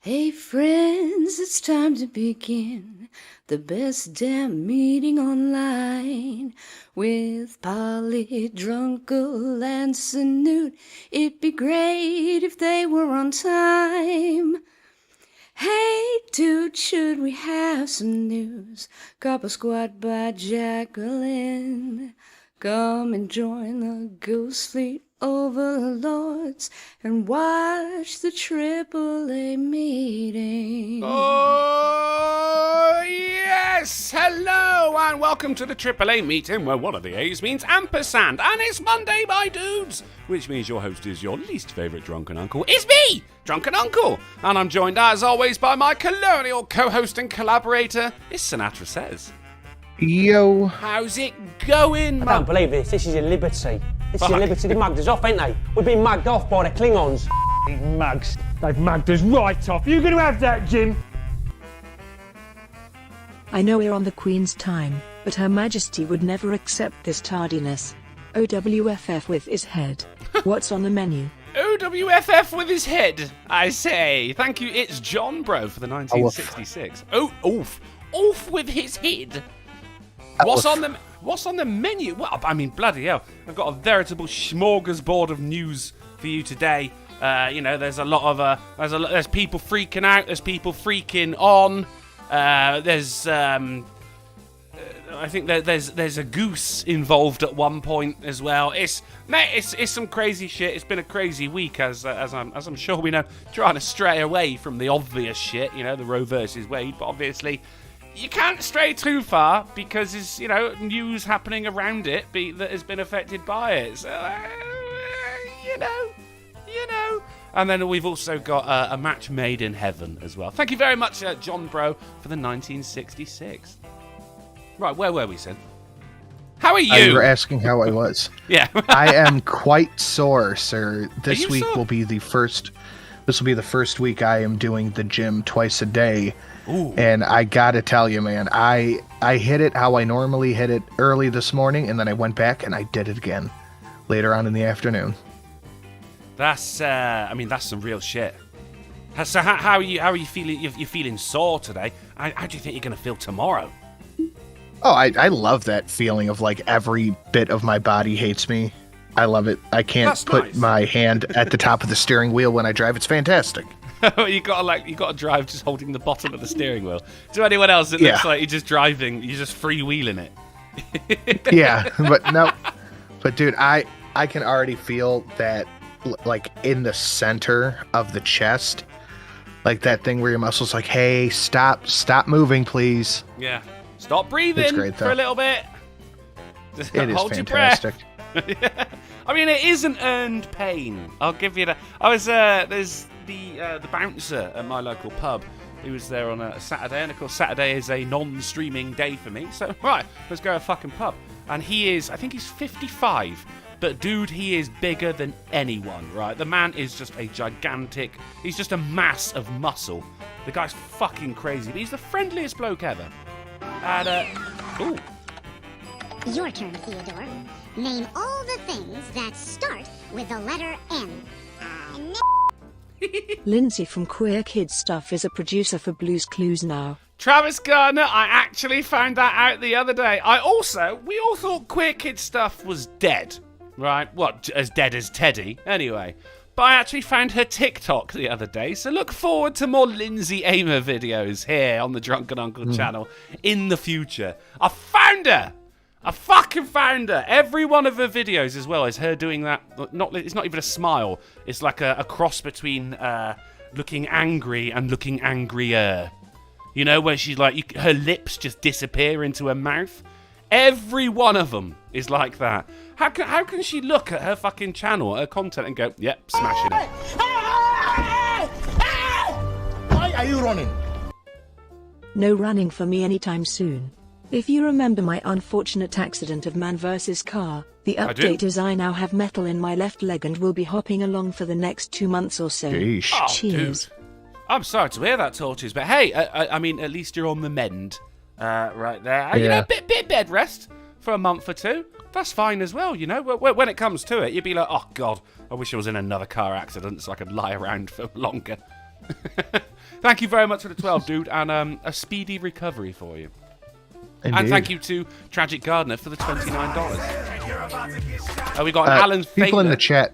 Hey friends, it's time to begin the best damn meeting online with Polly, Drunken, and Snoot. It'd be great if they were on time. Hey dude, should we have some news? Couple Squad by Jacqueline. Come and join the Ghost Fleet overlords and watch the AAA meeting. Oh, yes! Hello, and welcome to the AAA meeting, where one of the A's means ampersand, and it's Monday, my dudes! Which means your host is your least favourite drunken uncle. It's me, Drunken Uncle! And I'm joined, as always, by my colonial co-host and collaborator, it's Sinatra Says. Yo. How's it going, I don't believe this. This is your liberty. This is your liberty. They mugged us off, ain't they? We've been mugged off by the Klingons. Mugs. They've mugged us right off. You going to have that, Jim? I know we're on the Queen's time, but Her Majesty would never accept this tardiness. OWFF with his head. What's on the menu? OWFF with his head, I say. Thank you, it's John Bro for the 1966. Oof with his head. What's on the menu? Well, I mean, bloody hell. I've got a veritable smorgasbord of news for you today. There's a lot of there's people freaking out. There's people freaking on. I think there's a goose involved at one point as well. It's some crazy shit. It's been a crazy week, as I'm sure we know. Trying to stray away from the obvious shit, the Roe versus Wade, but obviously you can't stray too far because there's news happening around it that has been affected by it. So And then we've also got a match made in heaven as well. Thank you very much, John Bro, for the 1966. Right, where were we, Sid? How are you? You were asking how I was. Yeah. I am quite sore, sir. This week sore? will be the first. This will be the first week I am doing the gym twice a day. Ooh. And I gotta tell you, man, I hit it how I normally hit it early this morning, and then I went back and I did it again later on in the afternoon. That's some real shit. So how are you feeling? You're feeling sore today. How do you think you're gonna feel tomorrow? Oh, I love that feeling of like every bit of my body hates me. I love it. I can't put my hand at the top of the steering wheel when I drive. It's fantastic. you gotta drive just holding the bottom of the steering wheel. To anyone else, it looks like you're just driving, you're just freewheeling it. Yeah, but no. But dude, I can already feel that like in the center of the chest. Like that thing where your muscles like, hey, stop moving, please. Yeah. Stop breathing for a little bit. Just it hold is your fantastic. Yeah. I mean, it isn't earned pain. I'll give you that. There's the bouncer at my local pub. He was there on a Saturday, and of course Saturday is a non-streaming day for me. So right, let's go to a fucking pub. And I think he's 55. But dude, he is bigger than anyone, right? The man is just he's just a mass of muscle. The guy's fucking crazy, but he's the friendliest bloke ever. And, Your turn, Theodore. Name all the things that start with the letter N. Lindsay from Queer Kid Stuff is a producer for Blue's Clues now. Travis Garner, I actually found that out the other day. We all thought Queer Kid Stuff was dead, right? What, as dead as Teddy? Anyway. But I actually found her TikTok the other day, so look forward to more Lindsay Aimer videos here on the Drunken Uncle channel in the future. I found her! I fucking found her! Every one of her videos as well is her doing that. It's not even a smile. It's like a cross between looking angry and looking angrier. Where she's like, her lips just disappear into her mouth. Every one of them is like that. How can she look at her fucking channel, her content, and go, yep, smashing it? Why are you running? No running for me anytime soon. If you remember my unfortunate accident of Man vs. Carr, the update is I now have metal in my left leg and will be hopping along for the next 2 months or so. Sheesh. Oh, cheers. Dude. I'm sorry to hear that, Torches, but hey, I mean, at least you're on the mend right there. Yeah. Bit bed rest for a month or two. That's fine as well, When it comes to it, you'd be like, oh, God, I wish I was in another car accident so I could lie around for longer. Thank you very much for the 12, dude, and a speedy recovery for you. Indeed. And thank you to Tragic Gardener for the $29. We got Alan people Thaler. in the chat.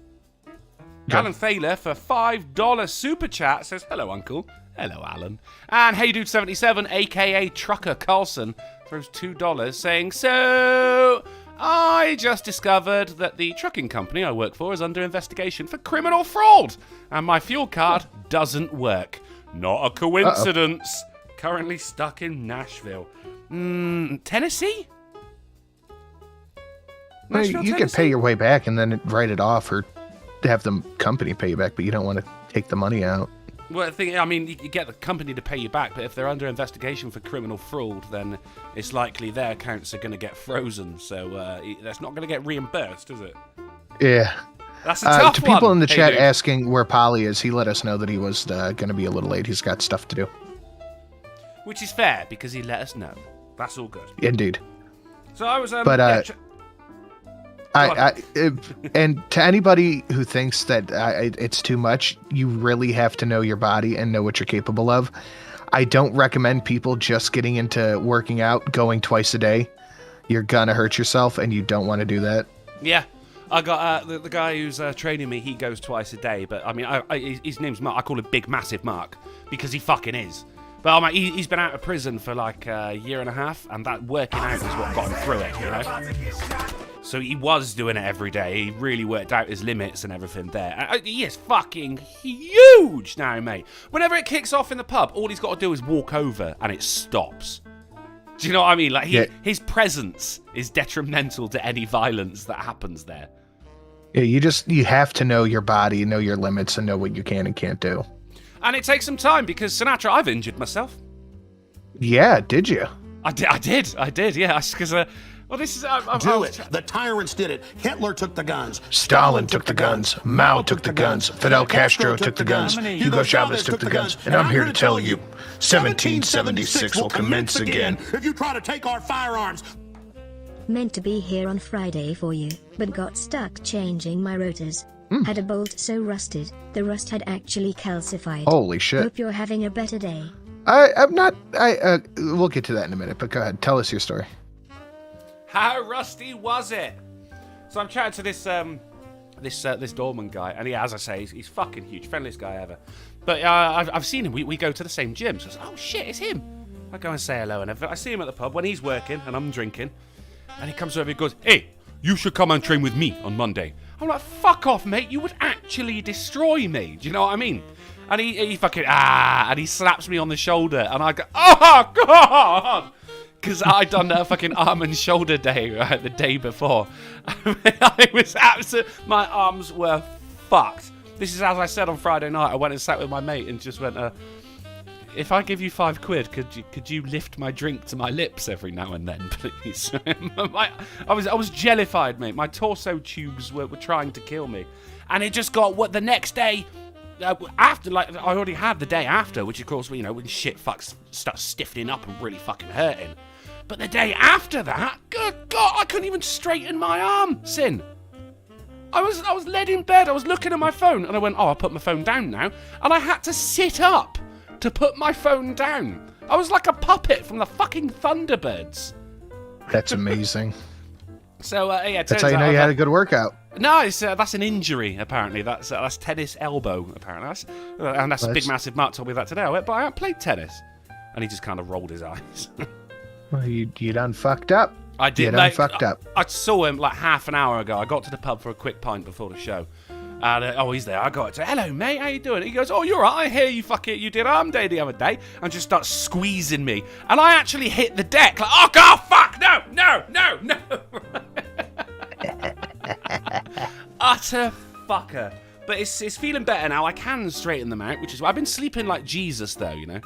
Alan Thaler for $5 super chat says, hello, Uncle. Hello, Alan. And Hey Dude 77, a.k.a. Trucker Carlson, throws $2 saying, so I just discovered that the trucking company I work for is under investigation for criminal fraud, and my fuel card doesn't work. Not a coincidence. Currently stuck in Nashville. Tennessee? Well, Nashville, you could pay your way back and then write it off, or have the company pay you back, but you don't want to take the money out. Well, you get the company to pay you back, but if they're under investigation for criminal fraud, then it's likely their accounts are going to get frozen, so that's not going to get reimbursed, is it? Yeah. That's a tough to people one. in the Hey, chat dude. asking where Polly is, he let us know that he was going to be a little late. He's got stuff to do. Which is fair, because he let us know. That's all good. Indeed. So I was... But, and to anybody who thinks that it's too much, you really have to know your body and know what you're capable of. I don't recommend people just getting into working out, going twice a day. You're gonna hurt yourself, and you don't want to do that. Yeah. I got the guy who's training me, he goes twice a day, but I mean, his name's Mark. I call him Big Massive Mark, because he fucking is. But he's been out of prison for like a year and a half, and that working out is what got him through it, you know? So he was doing it every day. He really worked out his limits and everything there. He is fucking huge now, mate. Whenever it kicks off in the pub, all he's got to do is walk over and it stops. Do you know what I mean? Like his presence is detrimental to any violence that happens there. Yeah, you have to know your body, know your limits, and know what you can and can't do. And it takes some time because, Sinatra, I've injured myself. Yeah, did you? I did, yeah. Because, well, this is... Do it. The tyrants did it. Hitler took the guns. Stalin took the guns. Mao took the guns. Fidel Castro took the guns. Hugo Chavez took the guns. And I'm here to tell you, 1776 will commence again. If you try to take our firearms. Meant to be here on Friday for you, but got stuck changing my rotors. Had a bolt so rusted, the rust had actually calcified. Holy shit. Hope you're having a better day. I'm not... we'll get to that in a minute, but go ahead. Tell us your story. How rusty was it? So I'm chatting to this Doorman guy, and as I say, he's fucking huge, friendliest guy ever. But I've seen him. We go to the same gym, so I was like, oh shit, it's him. I go and say hello, and I see him at the pub when he's working and I'm drinking, and he comes over and goes, hey, you should come and train with me on Monday. I'm like, fuck off, mate. You would actually destroy me. Do you know what I mean? And he fucking and he slaps me on the shoulder, and I go, oh god. Because I'd done a fucking arm and shoulder day, right, the day before. I was my arms were fucked. This is as I said on Friday night. I went and sat with my mate and just went, if I give you £5, could you lift my drink to my lips every now and then, please? I was jellified, mate. My torso tubes were trying to kill me. And it just got, the next day... after, like, I already had the day after, which of course, you know, when shit fucks starts stiffening up and really fucking hurting. But the day after that, good God, I couldn't even straighten my arm, Sin. I was laid in bed, I was looking at my phone, and I went, I'll put my phone down now. And I had to sit up to put my phone down. I was like a puppet from the fucking Thunderbirds. That's amazing. So, yeah, that's how you know you had a good workout. No, that's an injury, apparently. That's tennis elbow, apparently. That's Big Massive Mark told me that today. I went, but I haven't played tennis. And he just kind of rolled his eyes. Well, you done fucked up. I did, you done fucked up. I saw him like half an hour ago. I got to the pub for a quick pint before the show. And, he's there. I got to, hello, mate, how you doing? He goes, oh, you're right. I hear you did arm day the other day. And just starts squeezing me. And I actually hit the deck. Like, oh, God, fuck, no. Utter fucker. But it's feeling better now. I can straighten them out, which is why I've been sleeping like Jesus, though, you know.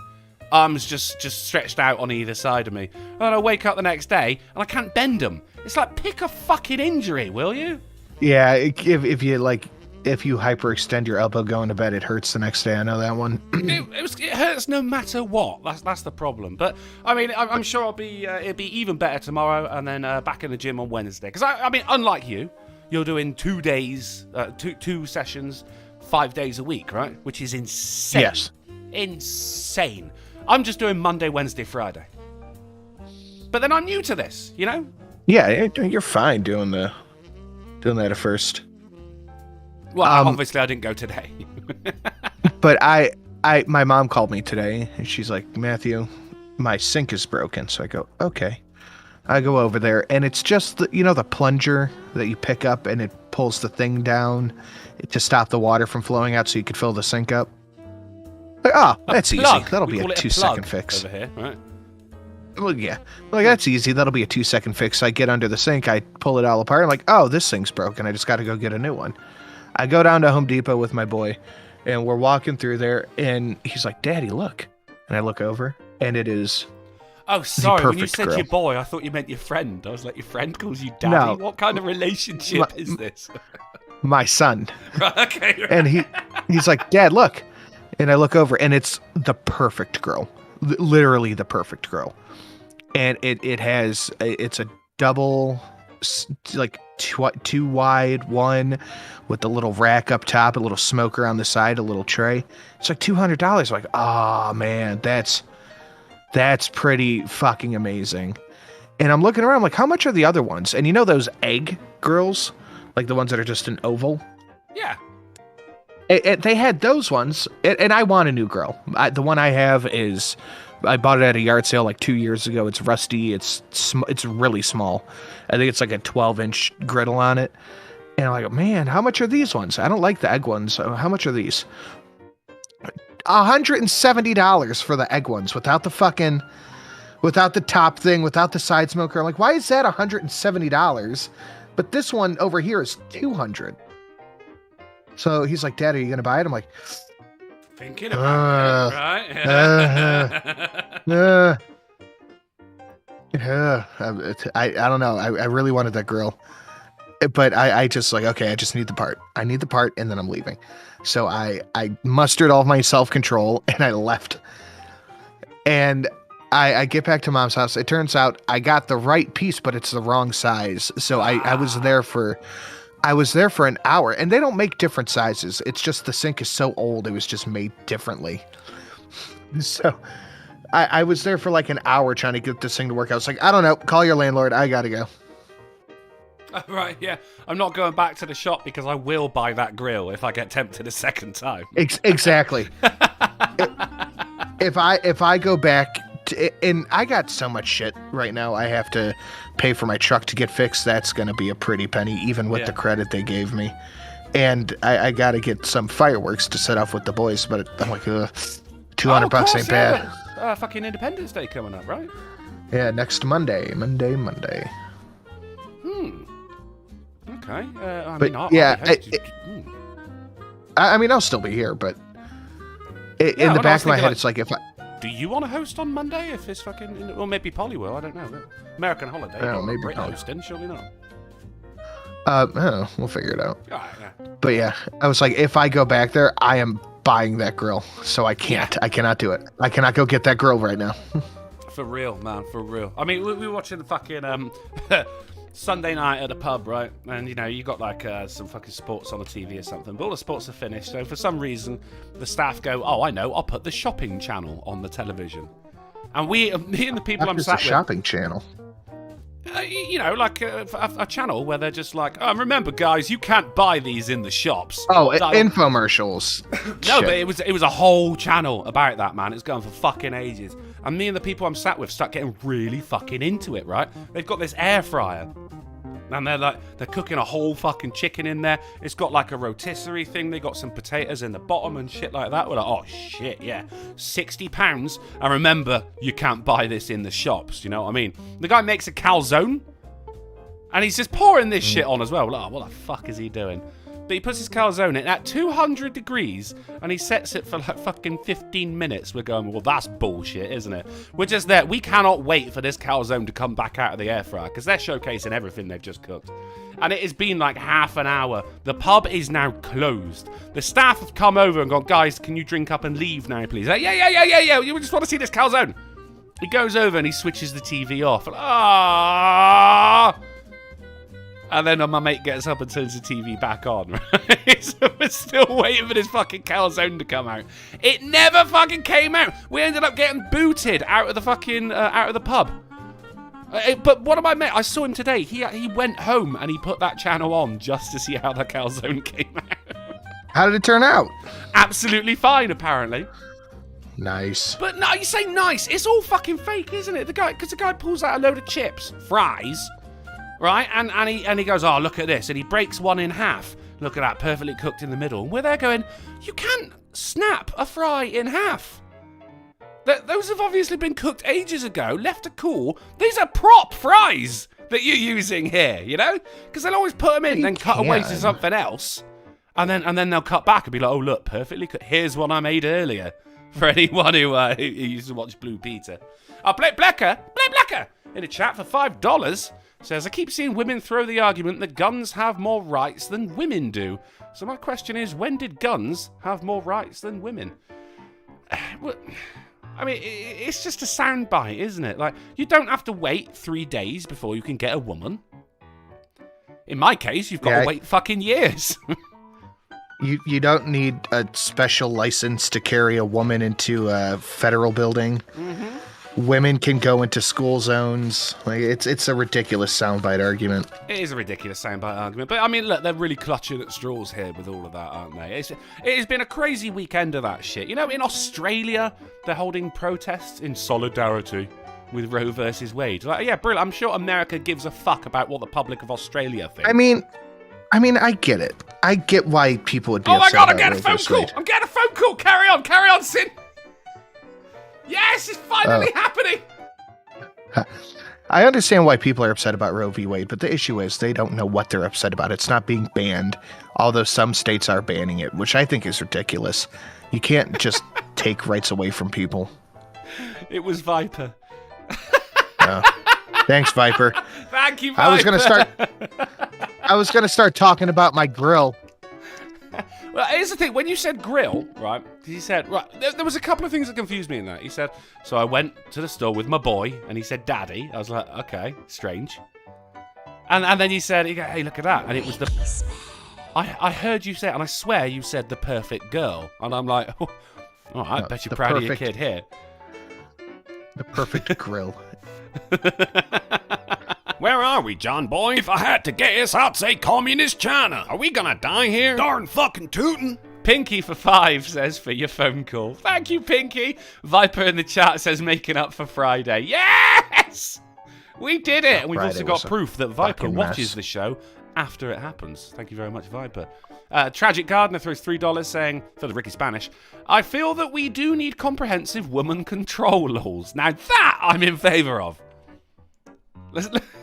Arms just stretched out on either side of me. And I wake up the next day, and I can't bend them. It's like, pick a fucking injury, will you? Yeah, if you hyperextend your elbow going to bed, it hurts the next day. I know that one. It hurts no matter what. That's the problem. But I mean, I'm sure it'll be even better tomorrow, and then back in the gym on Wednesday. Because I mean, unlike you, you're doing 2 days, two sessions, 5 days a week, right? Which is insane. Yes. Insane. I'm just doing Monday, Wednesday, Friday. But then I'm new to this, you know? Yeah, you're fine doing that at first. Well, obviously I didn't go today. But my mom called me today, and she's like, Matthew, my sink is broken. So I go, okay. I go over there, and it's just the plunger that you pick up, and it pulls the thing down to stop the water from flowing out, so you could fill the sink up. Like, oh, that's easy. That'll be a 2-second fix. Over here, right? Well, yeah. Like, that's easy. That'll be a 2-second fix. I get under the sink, I pull it all apart. I'm like, oh, this thing's broken. I just got to go get a new one. I go down to Home Depot with my boy, and we're walking through there, and he's like, Daddy, look. And I look over, and it is. Oh, sorry. When you said girl. your boy, I thought you meant your friend. I was like, your friend calls you daddy? No. What kind of relationship is this? My son. Okay. Right. And he's like, Dad, look. And I look over, and it's the perfect girl. Literally the perfect girl. And it's a double, like two wide one with a little rack up top, a little smoker on the side, a little tray. It's like $200. I'm like, oh man, that's pretty fucking amazing. And I'm looking around, I'm like, how much are the other ones? And you know those egg girls, like the ones that are just an oval? Yeah. They had those ones, and I want a new girl. The one I have is, I bought it at a yard sale like 2 years ago. It's rusty. It's really small. I think it's like a 12-inch griddle on it. And I'm like, man, how much are these ones? I don't like the egg ones. So how much are these? $170 for the egg ones without the top thing, without the side smoker. I'm like, why is that $170? But this one over here is $200. So he's like, Dad, are you going to buy it? I'm like, thinking about it, right? I don't know. I really wanted that girl. But I just like, okay, I just need the part. I need the part, and then I'm leaving. So I mustered all my self-control, and I left. And I get back to Mom's house. It turns out I got the right piece, but it's the wrong size. So I was there for an hour, and they don't make different sizes. It's just the sink is so old, it was just made differently. So I was there for like an hour trying to get this thing to work. I was like, I don't know, call your landlord. I got to go. Right, yeah. I'm not going back to the shop because I will buy that grill if I get tempted a second time. Exactly. If I go back, and I got so much shit right now, I have to pay for my truck to get fixed. That's going to be a pretty penny, even with the credit they gave me. And I got to get some fireworks to set off with the boys, but I'm like, $200 ain't bad. Fucking Independence Day coming up, right? Yeah, next Monday. Okay. I mean, I'll still be here, but in the back of my head, it's like, if I... Do you want to host on Monday if it's fucking... Or maybe Polly will, I don't know. American holiday. Oh, maybe Brit Polly. hosting, surely not. We'll figure it out. All right, yeah. But yeah, I was like, if I go back there, I am buying that grill. So I can't. I cannot do it. I cannot go get that grill right now. For real, man, for real. I mean, we were watching the fucking Sunday night at a pub, right? And, you know, you got like some fucking sports on the TV or something. But all the sports are finished. So for some reason, the staff go, oh, I know, I'll put the shopping channel on the television. And me and the people I'm sat with... shopping channel? You know, like a channel where they're just like, remember, guys, you can't buy these in the shops. Oh, infomercials. No, but it was a whole channel about that, man. It's going for fucking ages. And me and the people I'm sat with start getting really fucking into it, right? They've got this air fryer. And they're cooking a whole fucking chicken in there. It's got like a rotisserie thing. They got some potatoes in the bottom and shit like that. We're like, oh shit, yeah. £60. And remember, you can't buy this in the shops, you know what I mean? The guy makes a calzone. And he's just pouring this shit on as well. We're like, oh, what the fuck is he doing? But he puts his calzone in at 200 degrees and he sets it for like fucking 15 minutes. We're going, well, that's bullshit, isn't it? We're just there. We cannot wait for this calzone to come back out of the air fryer because they're showcasing everything they've just cooked. And it has been like half an hour. The pub is now closed. The staff have come over and gone, guys, can you drink up and leave now, please? Like, yeah. We just want to see this calzone. He goes over and he switches the TV off. And then my mate gets up and turns the TV back on, right? So we're still waiting for this fucking calzone to come out. It never fucking came out. We ended up getting booted out of the fucking, out of the pub. But one of my mates, I saw him today. He went home and he put that channel on just to see how the calzone came out. How did it turn out? Absolutely fine, apparently. Nice. But no, you say nice. It's all fucking fake, isn't it? Because the guy pulls out a load of chips, fries, right? And he goes, oh, look at this. And he breaks one in half. Look at that, perfectly cooked in the middle. And we're there going, you can't snap a fry in half. Those have obviously been cooked ages ago, left to cool. These are prop fries that you're using here, you know? Because they'll always put them in and then cut away to something else. And then they'll cut back and be like, oh, look, perfectly cooked. Here's one I made earlier. For anyone who used to watch Blue Peter. Blake Blecker in the chat for $5 says, I keep seeing women throw the argument that guns have more rights than women do. So my question is, when did guns have more rights than women? Well, I mean, it's just a soundbite, isn't it? Like, you don't have to wait 3 days before you can get a woman. In my case, you've got to wait fucking years. You don't need a special license to carry a woman into a federal building. Mm-hmm. Women can go into school zones. Like it's a ridiculous soundbite argument. It is a ridiculous soundbite argument. But, I mean, look, they're really clutching at straws here with all of that, aren't they? It has been a crazy weekend of that shit. You know, in Australia, they're holding protests in solidarity with Roe versus Wade. Like, yeah, brilliant. I'm sure America gives a fuck about what the public of Australia think. I mean, I get it. I get why people would be upset. Oh my god, I'm getting a phone call! I'm getting a phone call! Carry on, Sin! Yes, it's finally happening! I understand why people are upset about Roe v. Wade, but the issue is they don't know what they're upset about. It's not being banned, although some states are banning it, which I think is ridiculous. You can't just take rights away from people. It was Viper. Thanks, Viper. Thank you, Viper. I was gonna start talking about my grill. Well, here's the thing. When you said grill, right, he said, right, there was a couple of things that confused me in that. He said, so I went to the store with my boy, and he said, Daddy. I was like, okay, strange. And then he said, hey, look at that. And it was the... I heard you say it, and I swear you said the perfect girl. And I'm like, oh, all right, bet you're proud of your kid here. The perfect grill. Where are we, John boy? If I had to guess, I'd say communist China. Are we gonna die here? Darn fucking tootin'. Pinky for 5 says for your phone call. Thank you, Pinky. Viper in the chat says making up for Friday. Yes! We did it! And we've also got proof that Viper watches the show after it happens. Thank you very much, Viper. Tragic Gardener throws $3 saying, for the Ricky Spanish, I feel that we do need comprehensive woman control laws. Now that I'm in favour of.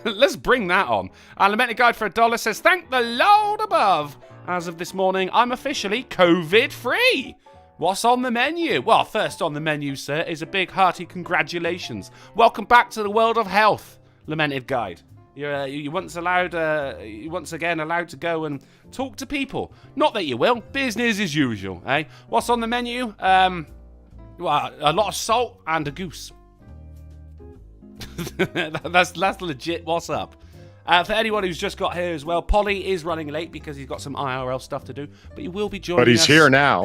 Let's bring that on. Our lamented guide for $1 says, thank the Lord above. As of this morning, I'm officially COVID-free. What's on the menu? Well, first on the menu, sir, is a big hearty congratulations. Welcome back to the world of health, lamented guide. You're once again allowed to go and talk to people. Not that you will. Business as usual, eh? What's on the menu? Well, a lot of salt and a goose. that's legit what's up. For anyone who's just got here as well, Polly is running late because he's got some IRL stuff to do, but he will be joining us. But he's here now.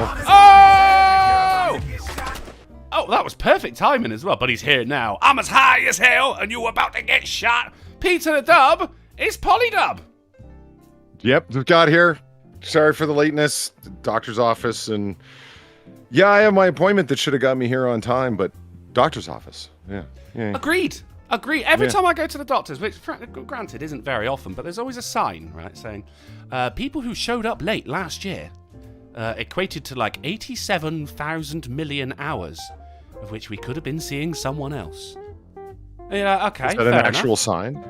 Oh, that was perfect timing as well, but he's here now. I'm as high as hell, and you're about to get shot. Peter the Dub is Polly Dub. Yep, just got here. Sorry for the lateness. Doctor's office, and yeah, I have my appointment that should have got me here on time, but doctor's office. Yeah. Agreed. Every time I go to the doctors, which granted isn't very often, but there's always a sign, right, saying people who showed up late last year equated to like 87,000 million hours, of which we could have been seeing someone else. Yeah, okay. Is that an actual sign?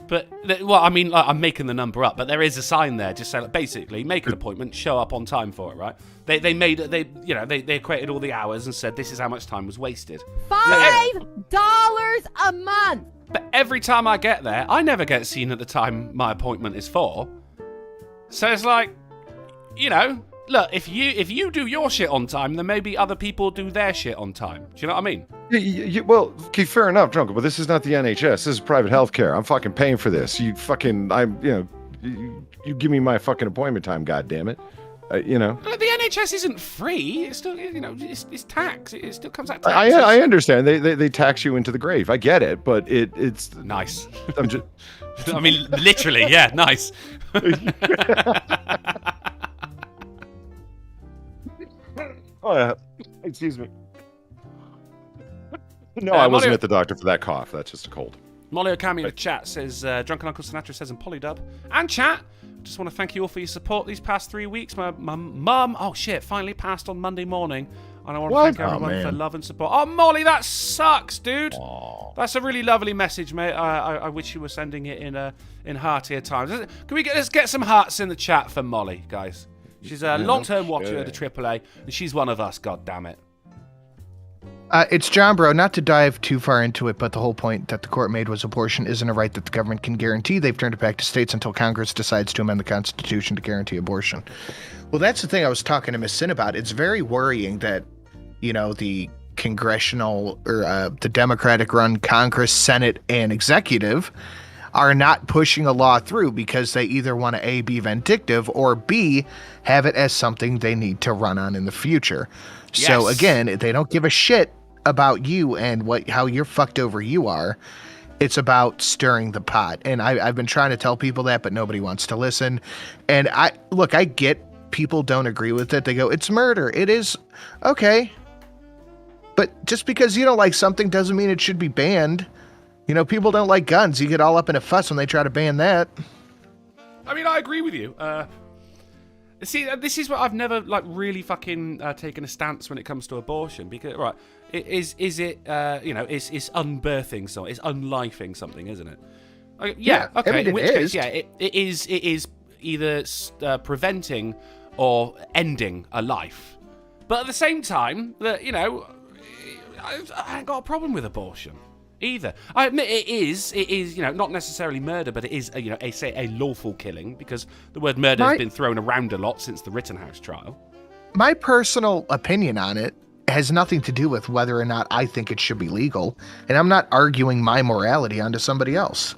But, well, I mean, I'm making the number up, but there is a sign there just saying, basically, make an appointment, show up on time for it, right? They equated all the hours and said this is how much time was wasted. $5 a month! But every time I get there, I never get seen at the time my appointment is for. So it's like, you know, look, if you do your shit on time, then maybe other people do their shit on time. Do you know what I mean? Well, okay, fair enough, Drunken, but this is not the NHS. This is private healthcare. I'm fucking paying for this. you give me my fucking appointment time, goddammit. You know. The NHS isn't free. It's still, it's tax. It still comes out tax. I understand. They tax you into the grave. I get it, but it's nice. I'm just. I mean, literally, yeah, nice. Oh yeah. Excuse me. No, I wasn't at the doctor for that cough. That's just a cold. Molly Okami in the chat says, Drunken Uncle Sinatra says in Polydub. And chat, just want to thank you all for your support these past 3 weeks. My mum, finally passed on Monday morning. And I want to thank everyone for love and support. Oh, Molly, that sucks, dude. Aww. That's a really lovely message, mate. I wish you were sending it in heartier times. Let's get some hearts in the chat for Molly, guys. She's a long-term watcher of the AAA, and she's one of us, God damn it. It's John Bro, not to dive too far into it, but the whole point that the court made was abortion isn't a right that the government can guarantee. They've turned it back to states until Congress decides to amend the Constitution to guarantee abortion. Well, that's the thing I was talking to Miss Sin about. It's very worrying that, the congressional or the Democratic-run Congress, Senate, and executive are not pushing a law through because they either want to A, be vindictive, or B, have it as something they need to run on in the future. Yes. So again, they don't give a shit about you and how you're fucked over you are. It's about stirring the pot. And I've been trying to tell people that, but nobody wants to listen. And I get people don't agree with it. They go, it's murder. It is. Okay. But just because you don't like something doesn't mean it should be banned. People don't like guns. You get all up in a fuss when they try to ban that. I mean, I agree with you. See, this is what I've never really fucking taken a stance when it comes to abortion, because is it it's unbirthing something, it's unlifing something, isn't it? Yeah. Okay. I mean, in which case, it is either preventing or ending a life. But at the same time, that I ain't got a problem with abortion either. I admit it is not necessarily murder, but it is a lawful killing, because the word murder has been thrown around a lot since the Rittenhouse trial. My personal opinion on it has nothing to do with whether or not I think it should be legal, and I'm not arguing my morality onto somebody else.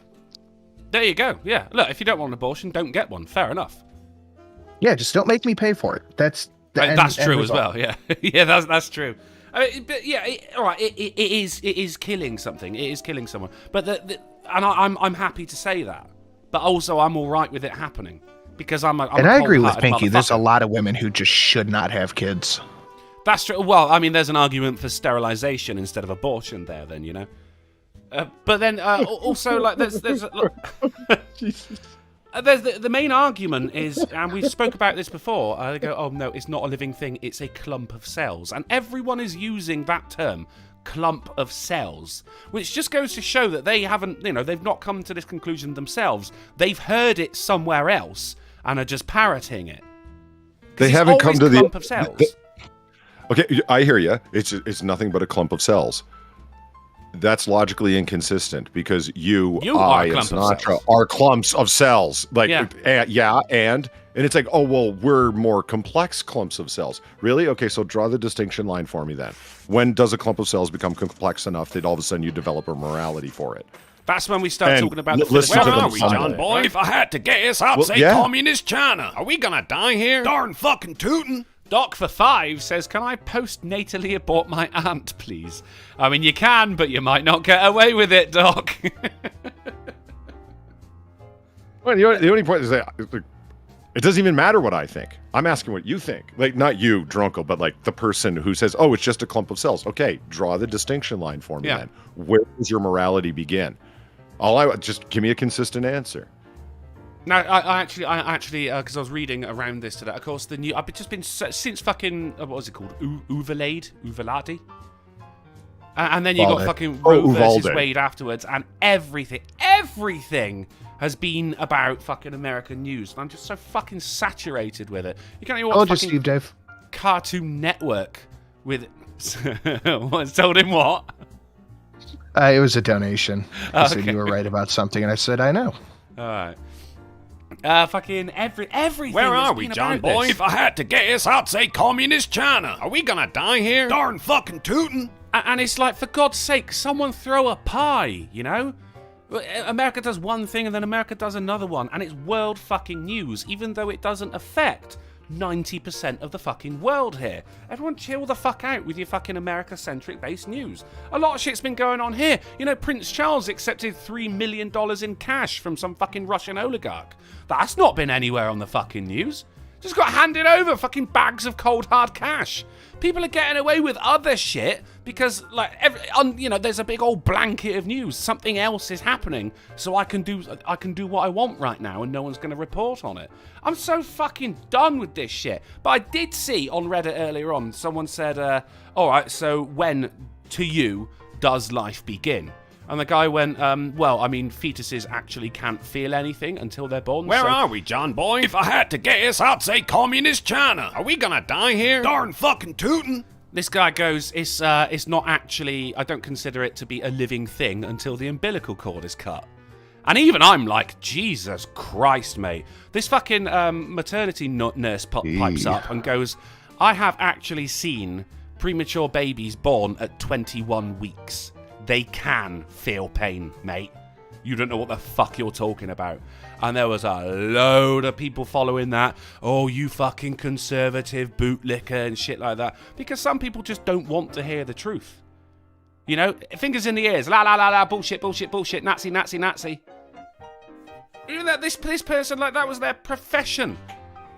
There you go. Yeah, look, if you don't want an abortion, don't get one. Fair enough. Yeah, just don't make me pay for it. That's true as well. Yeah, yeah, that's true. But yeah, it is killing something. It is killing someone. But and I'm happy to say that. But also, I'm all right with it happening, because I'm and I agree with Pinky. There's a lot of women who just should not have kids. That's true. Well, I mean, there's an argument for sterilization instead of abortion there. Then but then also there's the main argument is, and we spoke about this before, they go, oh no, it's not a living thing, it's a clump of cells. And everyone is using that term, clump of cells, which just goes to show that they haven't, they've not come to this conclusion themselves. They've heard it somewhere else and are just parroting it. They haven't come to clump of cells. Okay, I hear you. It's nothing but a clump of cells. That's logically inconsistent, because you I, and Sinatra are clumps of cells. And it's like, oh, well, we're more complex clumps of cells. Really? Okay, so draw the distinction line for me then. When does a clump of cells become complex enough that all of a sudden you develop a morality for it? That's when we start talking about Where are we, John boy? If I had to guess, I'd say communist China. Are we gonna die here? Darn fucking tootin'. Doc for 5 says, can I postnatally abort my aunt, please? I mean, you can, but you might not get away with it, Doc. Well, the only point is that it doesn't even matter what I think. I'm asking what you think. Not you, Drunkel, but the person who says, oh, it's just a clump of cells. Okay, draw the distinction line for me then. Where does your morality begin? Just give me a consistent answer. Now, I actually, because I was reading around this today. Of course, I've just been since fucking what was it called, Uvalade, and then you got fucking Roe versus Wade afterwards, and everything has been about fucking American news. And I'm just so fucking saturated with it. You can't even watch Steve Dave. Cartoon Network with what? Told him what? It was a donation. I said you were right about something, and I said I know. All right. Fucking everything. Where are we, John boy? If I had to guess, I'd say communist China. Are we gonna die here? Darn fucking tootin'. And it's like, for God's sake, someone throw a pie, America does one thing and then America does another one, and it's world fucking news, even though it doesn't affect 90% of the fucking world here. Everyone chill the fuck out with your fucking America-centric based news. A lot of shit's been going on here. You know, Prince Charles accepted $3 million in cash from some fucking Russian oligarch. That's not been anywhere on the fucking news. Just got handed over fucking bags of cold hard cash. People are getting away with other shit because, like, there's a big old blanket of news. Something else is happening, so I can do what I want right now, and no one's going to report on it. I'm so fucking done with this shit. But I did see on Reddit earlier on, someone said, "All right, so when to you does life begin?" And the guy went, well, I mean, fetuses actually can't feel anything until they're born. Where are we, John boy? If I had to guess, I'd say communist China. Are we gonna die here? Darn fucking tootin'. This guy goes, it's not actually, I don't consider it to be a living thing until the umbilical cord is cut. And even I'm like, Jesus Christ, mate. This fucking maternity nurse pipes up and goes, I have actually seen premature babies born at 21 weeks. They can feel pain, mate. You don't know what the fuck you're talking about. And there was a load of people following that. Oh, you fucking conservative bootlicker and shit like that. Because some people just don't want to hear the truth. You know, fingers in the ears. La la la la, bullshit, bullshit, bullshit, Nazi, Nazi, Nazi. Even that this person, like, that was their profession.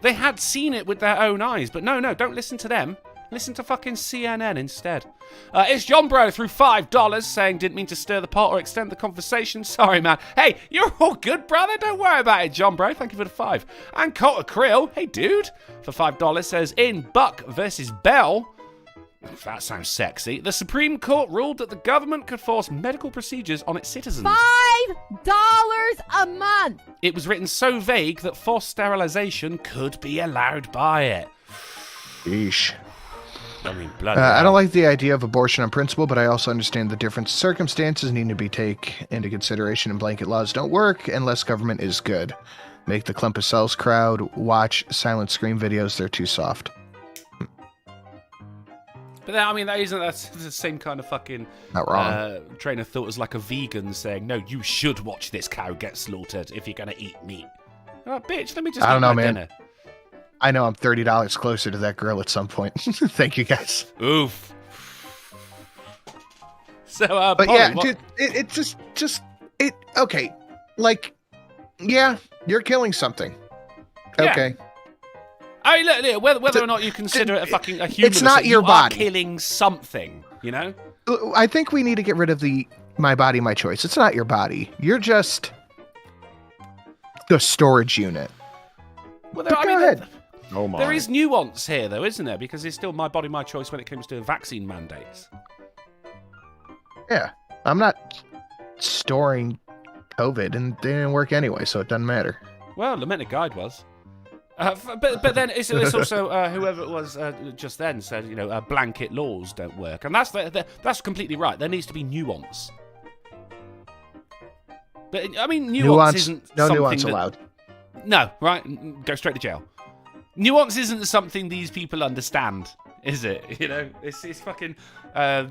They had seen it with their own eyes. But no, don't listen to them. Listen to fucking CNN instead. It's John Bro through $5 saying didn't mean to stir the pot or extend the conversation. Sorry, man. Hey, you're all good, brother. Don't worry about it, John Bro. Thank you for the 5. And Coulter Krill, hey, dude, for $5 says in Buck versus Bell. That sounds sexy. The Supreme Court ruled that the government could force medical procedures on its citizens. $5 a month. It was written so vague that forced sterilization could be allowed by it. Yeesh. I mean, bloody I don't like the idea of abortion on principle, but I also understand the different circumstances need to be taken into consideration, and blanket laws don't work unless government is good. Make the clump of cells crowd watch silent scream videos. They're too soft. But I mean, that's the same kind of fucking not wrong. Train of thought as like a vegan saying, no, you should watch this cow get slaughtered if you're going to eat meat. Oh, bitch, let me just I don't know, my man. dinner. I know I'm $30 closer to that girl at some point. Thank you, guys. Oof. So, but Polly, yeah, dude, it just okay. Like, yeah, you're killing something. Yeah. Okay. I mean, look, whether or not you consider it a human, it's not your body. You are killing something, you know? I think we need to get rid of the my body, my choice. It's not your body. You're just the storage unit. Well, go ahead. Oh my. There is nuance here, though, isn't there? Because it's still my body, my choice when it comes to vaccine mandates. Yeah. I'm not storing COVID, and they didn't work anyway, so it doesn't matter. Well, the Lamented Guide was. But then it's also whoever it was just then said, you know, blanket laws don't work. And that's completely right. There needs to be nuance. But, I mean, nuance isn't no something nuance allowed. No, right? Go straight to jail. Nuance isn't something these people understand, is it? You know, it's fucking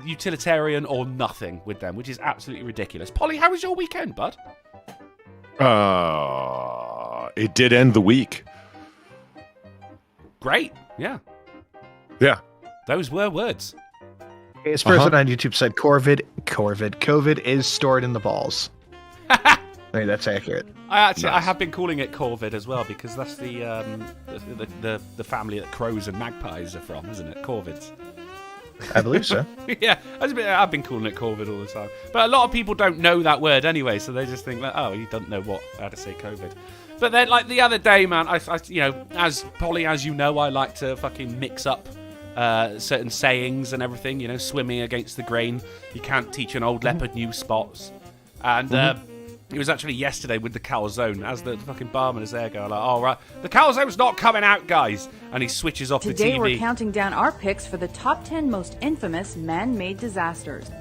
utilitarian or nothing with them, which is absolutely ridiculous. Polly, how was your weekend, bud? It did end the week. Great, yeah. Yeah. Those were words. This person on YouTube said COVID is stored in the balls. I mean, that's accurate. I have been calling it Corvid as well because that's the family that crows and magpies are from, isn't it? Corvids. I believe so. Yeah, I've been calling it Corvid all the time. But a lot of people don't know that word anyway, so they just think like, oh, you don't know how to say COVID. But then, like the other day, man, I you know, as Polly, as you know, I like to fucking mix up certain sayings and everything. You know, swimming against the grain. You can't teach an old leopard new spots. And it was actually yesterday with the calzone, as the fucking barman is there going like, oh, right, the calzone's not coming out, guys. And he switches off the TV. Today we're counting down our picks for the top 10 most infamous man-made disasters.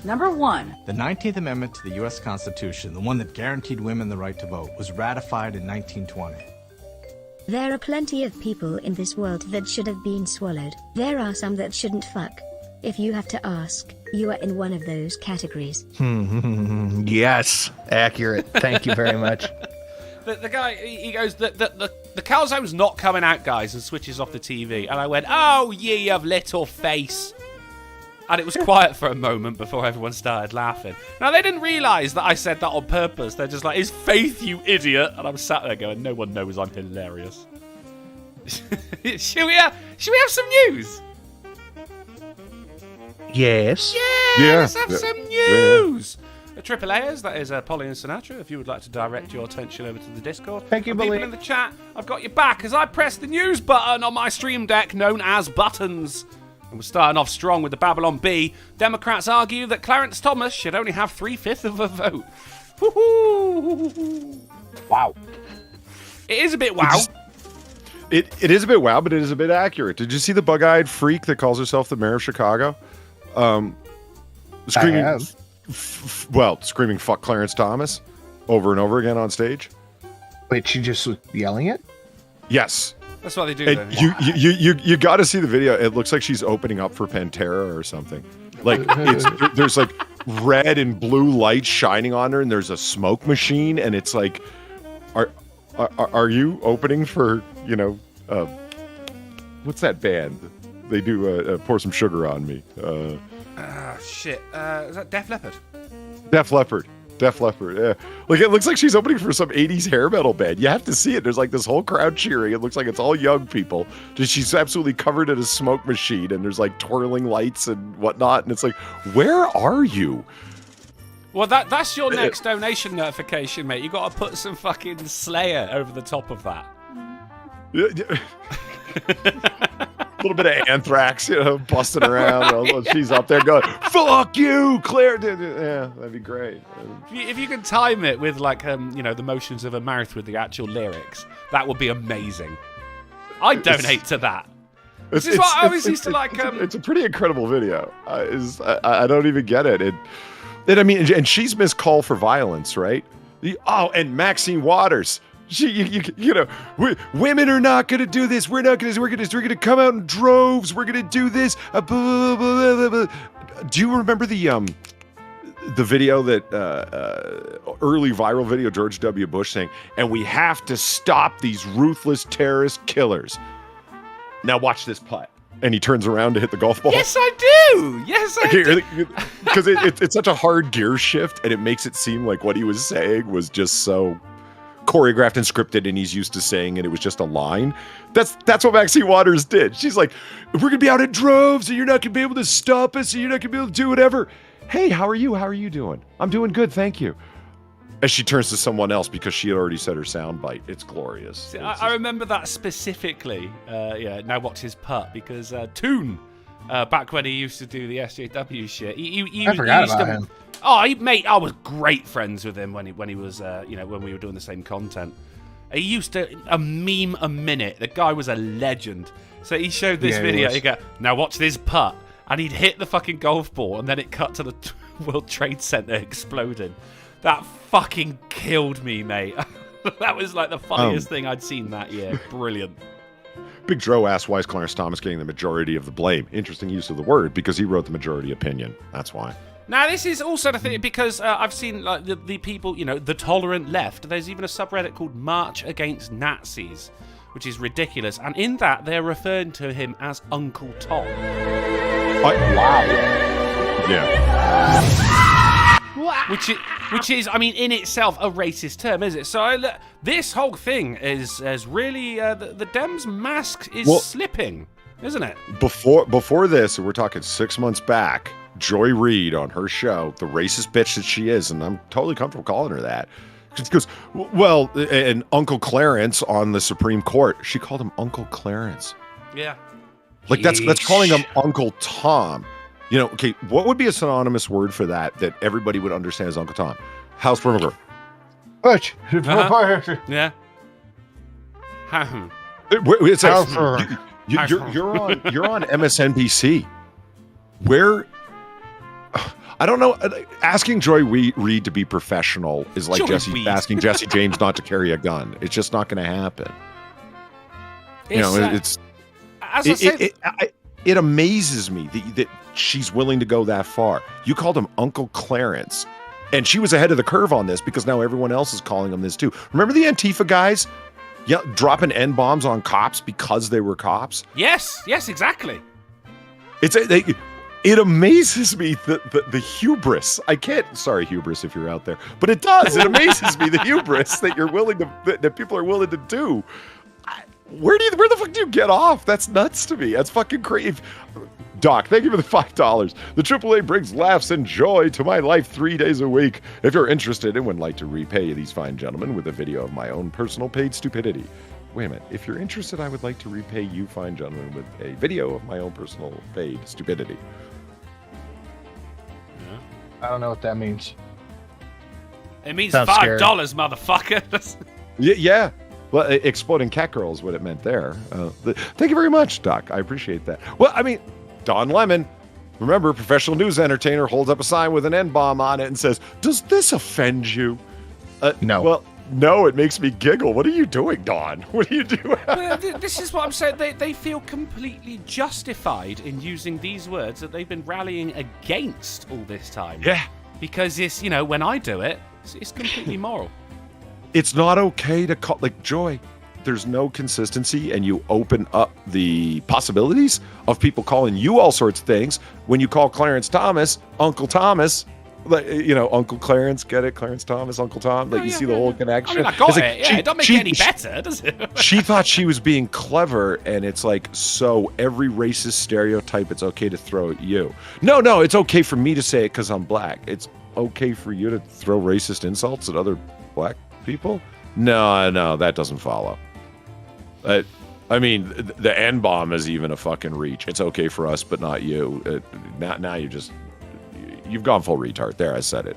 Number 1. The 19th Amendment to the U.S. Constitution, the one that guaranteed women the right to vote, was ratified in 1920. There are plenty of people in this world that should have been swallowed. There are some that shouldn't fuck. If you have to ask, You are in one of those categories. Yes, accurate. Thank you very much. The guy, he goes, the calzone's not coming out, guys, and switches off the TV. And I went, oh, ye of little face. And it was quiet for a moment before everyone started laughing. Now, they didn't realise that I said that on purpose. They're just like, his faith, you idiot. And I'm sat there going, no one knows I'm hilarious. Should we have some news? Yes. Yeah, let's have some news. AAAers, that is Polly and Sinatra. If you would like to direct your attention over to the Discord. Thank you, people in the chat, I've got your back as I press the news button on my stream deck known as buttons. And we're starting off strong with the Babylon Bee. Democrats argue that Clarence Thomas should only have 3/5 of a vote. Woohoo! Wow. It is a bit wow. It is a bit wow, but it is a bit accurate. Did you see the bug-eyed freak that calls herself the mayor of Chicago? Screaming, screaming "fuck Clarence Thomas" over and over again on stage. Wait, she just was yelling it? Yes. That's what they do. And you got to see the video. It looks like she's opening up for Pantera or something. Like there's like red and blue lights shining on her, and there's a smoke machine, and it's like, are you opening for what's that band? They do Pour Some Sugar on Me. Shit. Is that Def Leppard? Def Leppard. Yeah. Like it looks like she's opening for some 80s hair metal band. You have to see it. There's like this whole crowd cheering. It looks like it's all young people. She's absolutely covered in a smoke machine, and there's like twirling lights and whatnot. And it's like, where are you? Well, that's your next donation notification, mate. You got to put some fucking Slayer over the top of that. A little bit of Anthrax, busting around. She's up there going, "Fuck you, Claire." Yeah, that'd be great. If you could time it with like the motions of a mouth with the actual lyrics, that would be amazing. I'd donate to that. This is what I always used to like. It's a pretty incredible video. I don't even get it. And she's Miss Call for Violence, right? And Maxine Waters. Women are not going to do this. We're going to come out in droves. We're going to do this. Do you remember the video that early viral video, George W. Bush saying, "And we have to stop these ruthless terrorist killers." Now watch this putt. And he turns around to hit the golf ball. Yes, I do. Yes, I do. Because it's such a hard gear shift, and it makes it seem like what he was saying was just so choreographed and scripted, and he's used to saying it was just a line. That's what Maxine Waters did. She's like, "We're gonna be out in droves, and you're not gonna be able to stop us, and you're not gonna be able to do whatever. Hey, how are you? How are you doing? I'm doing good, thank you." As she turns to someone else because she had already said her soundbite. It's glorious. See, I remember that specifically. Now watch his putt, because Toon, back when he used to do the SJW shit, I forgot about him. Oh, mate, I was great friends with him when he was, when we were doing the same content. He used to a meme a minute. The guy was a legend. So he showed this video. He go, "Now watch this putt," and he'd hit the fucking golf ball, and then it cut to the World Trade Center exploding. That fucking killed me, mate. That was like the funniest thing I'd seen that year. Brilliant. Big Dro asked, "Why is Clarence Thomas getting the majority of the blame?" Interesting use of the word, because he wrote the majority opinion. That's why. Now, this is also the thing, because I've seen like the people, the tolerant left. There's even a subreddit called March Against Nazis, which is ridiculous. And in that, they're referring to him as Uncle Tom. Wow. Yeah. Which is, I mean, in itself a racist term, is it? So this whole thing is really the Dems' mask is slipping, isn't it? Before this, we're talking 6 months back, Joy Reid on her show, the racist bitch that she is, and I'm totally comfortable calling her that. She goes, well, and Uncle Clarence on the Supreme Court, she called him Uncle Clarence. Yeah. Like that's calling him Uncle Tom. Okay, what would be a synonymous word for that everybody would understand as Uncle Tom? House burglar. Butch. Yeah. It's like, you're on MSNBC. Where? I don't know. Asking Joy Reid to be professional is like asking Jesse James not to carry a gun. It's just not going to happen. it amazes me that she's willing to go that far. You called him Uncle Clarence, and she was ahead of the curve on this because now everyone else is calling him this too. Remember the Antifa guys? Yeah, dropping Nbombs on cops because they were cops? Yes, exactly. It amazes me the hubris. I can't, sorry hubris if you're out there, but it does. It amazes me the hubris that you're willing to, that people are willing to do. Where the fuck do you get off? That's nuts to me. That's fucking crazy. Doc, thank you for the $5. The AAA brings laughs and joy to my life 3 days a week. If you're interested and would like to repay these fine gentlemen with a video of my own personal paid stupidity. Wait a minute. If you're interested, I would like to repay you fine gentlemen with a video of my own personal paid stupidity. I don't know what that means. It means Sounds $5, scary. motherfucker. Yeah. Well, exploding cat girl is what it meant there. Thank you very much, Doc. I appreciate that. Well, I mean, Don Lemon, remember, professional news entertainer holds up a sign with an Nbomb on it and says, "Does this offend you?" No. Well, no, it makes me giggle. What are you doing, Don? What are you doing? Well, this is what I'm saying. They feel completely justified in using these words that they've been rallying against all this time. Yeah. Because it's, when I do it, it's completely moral. It's not okay to call, like, Joy, there's no consistency, and you open up the possibilities of people calling you all sorts of things when you call Clarence Thomas Uncle Thomas. Like, Uncle Clarence, get it? Clarence Thomas, Uncle Tom. Like, you see the whole connection. I mean, I got It's it. like, It don't make it any better, does it? She thought she was being clever, and it's like, so every racist stereotype, it's okay to throw at you. No, it's okay for me to say it because I'm black. It's okay for you to throw racist insults at other black people? No, that doesn't follow. I mean, the Nbomb is even a fucking reach. It's okay for us, but not you. Now you've gone full retard. There, I said it.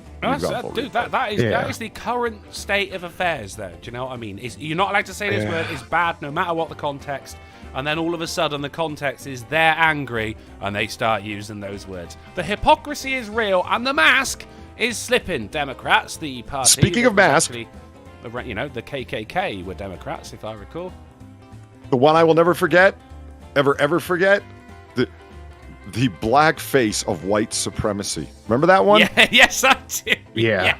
Dude, that is the current state of affairs there. Do you know what I mean? You're not allowed to say this word. It's bad no matter what the context. And then all of a sudden the context is they're angry and they start using those words. The hypocrisy is real and the mask is slipping. Democrats, the party... Speaking of mask... The KKK were Democrats, if I recall. The one I will never forget, ever forget, the black face of white supremacy. Remember that one? Yeah, yes, I do. Yeah.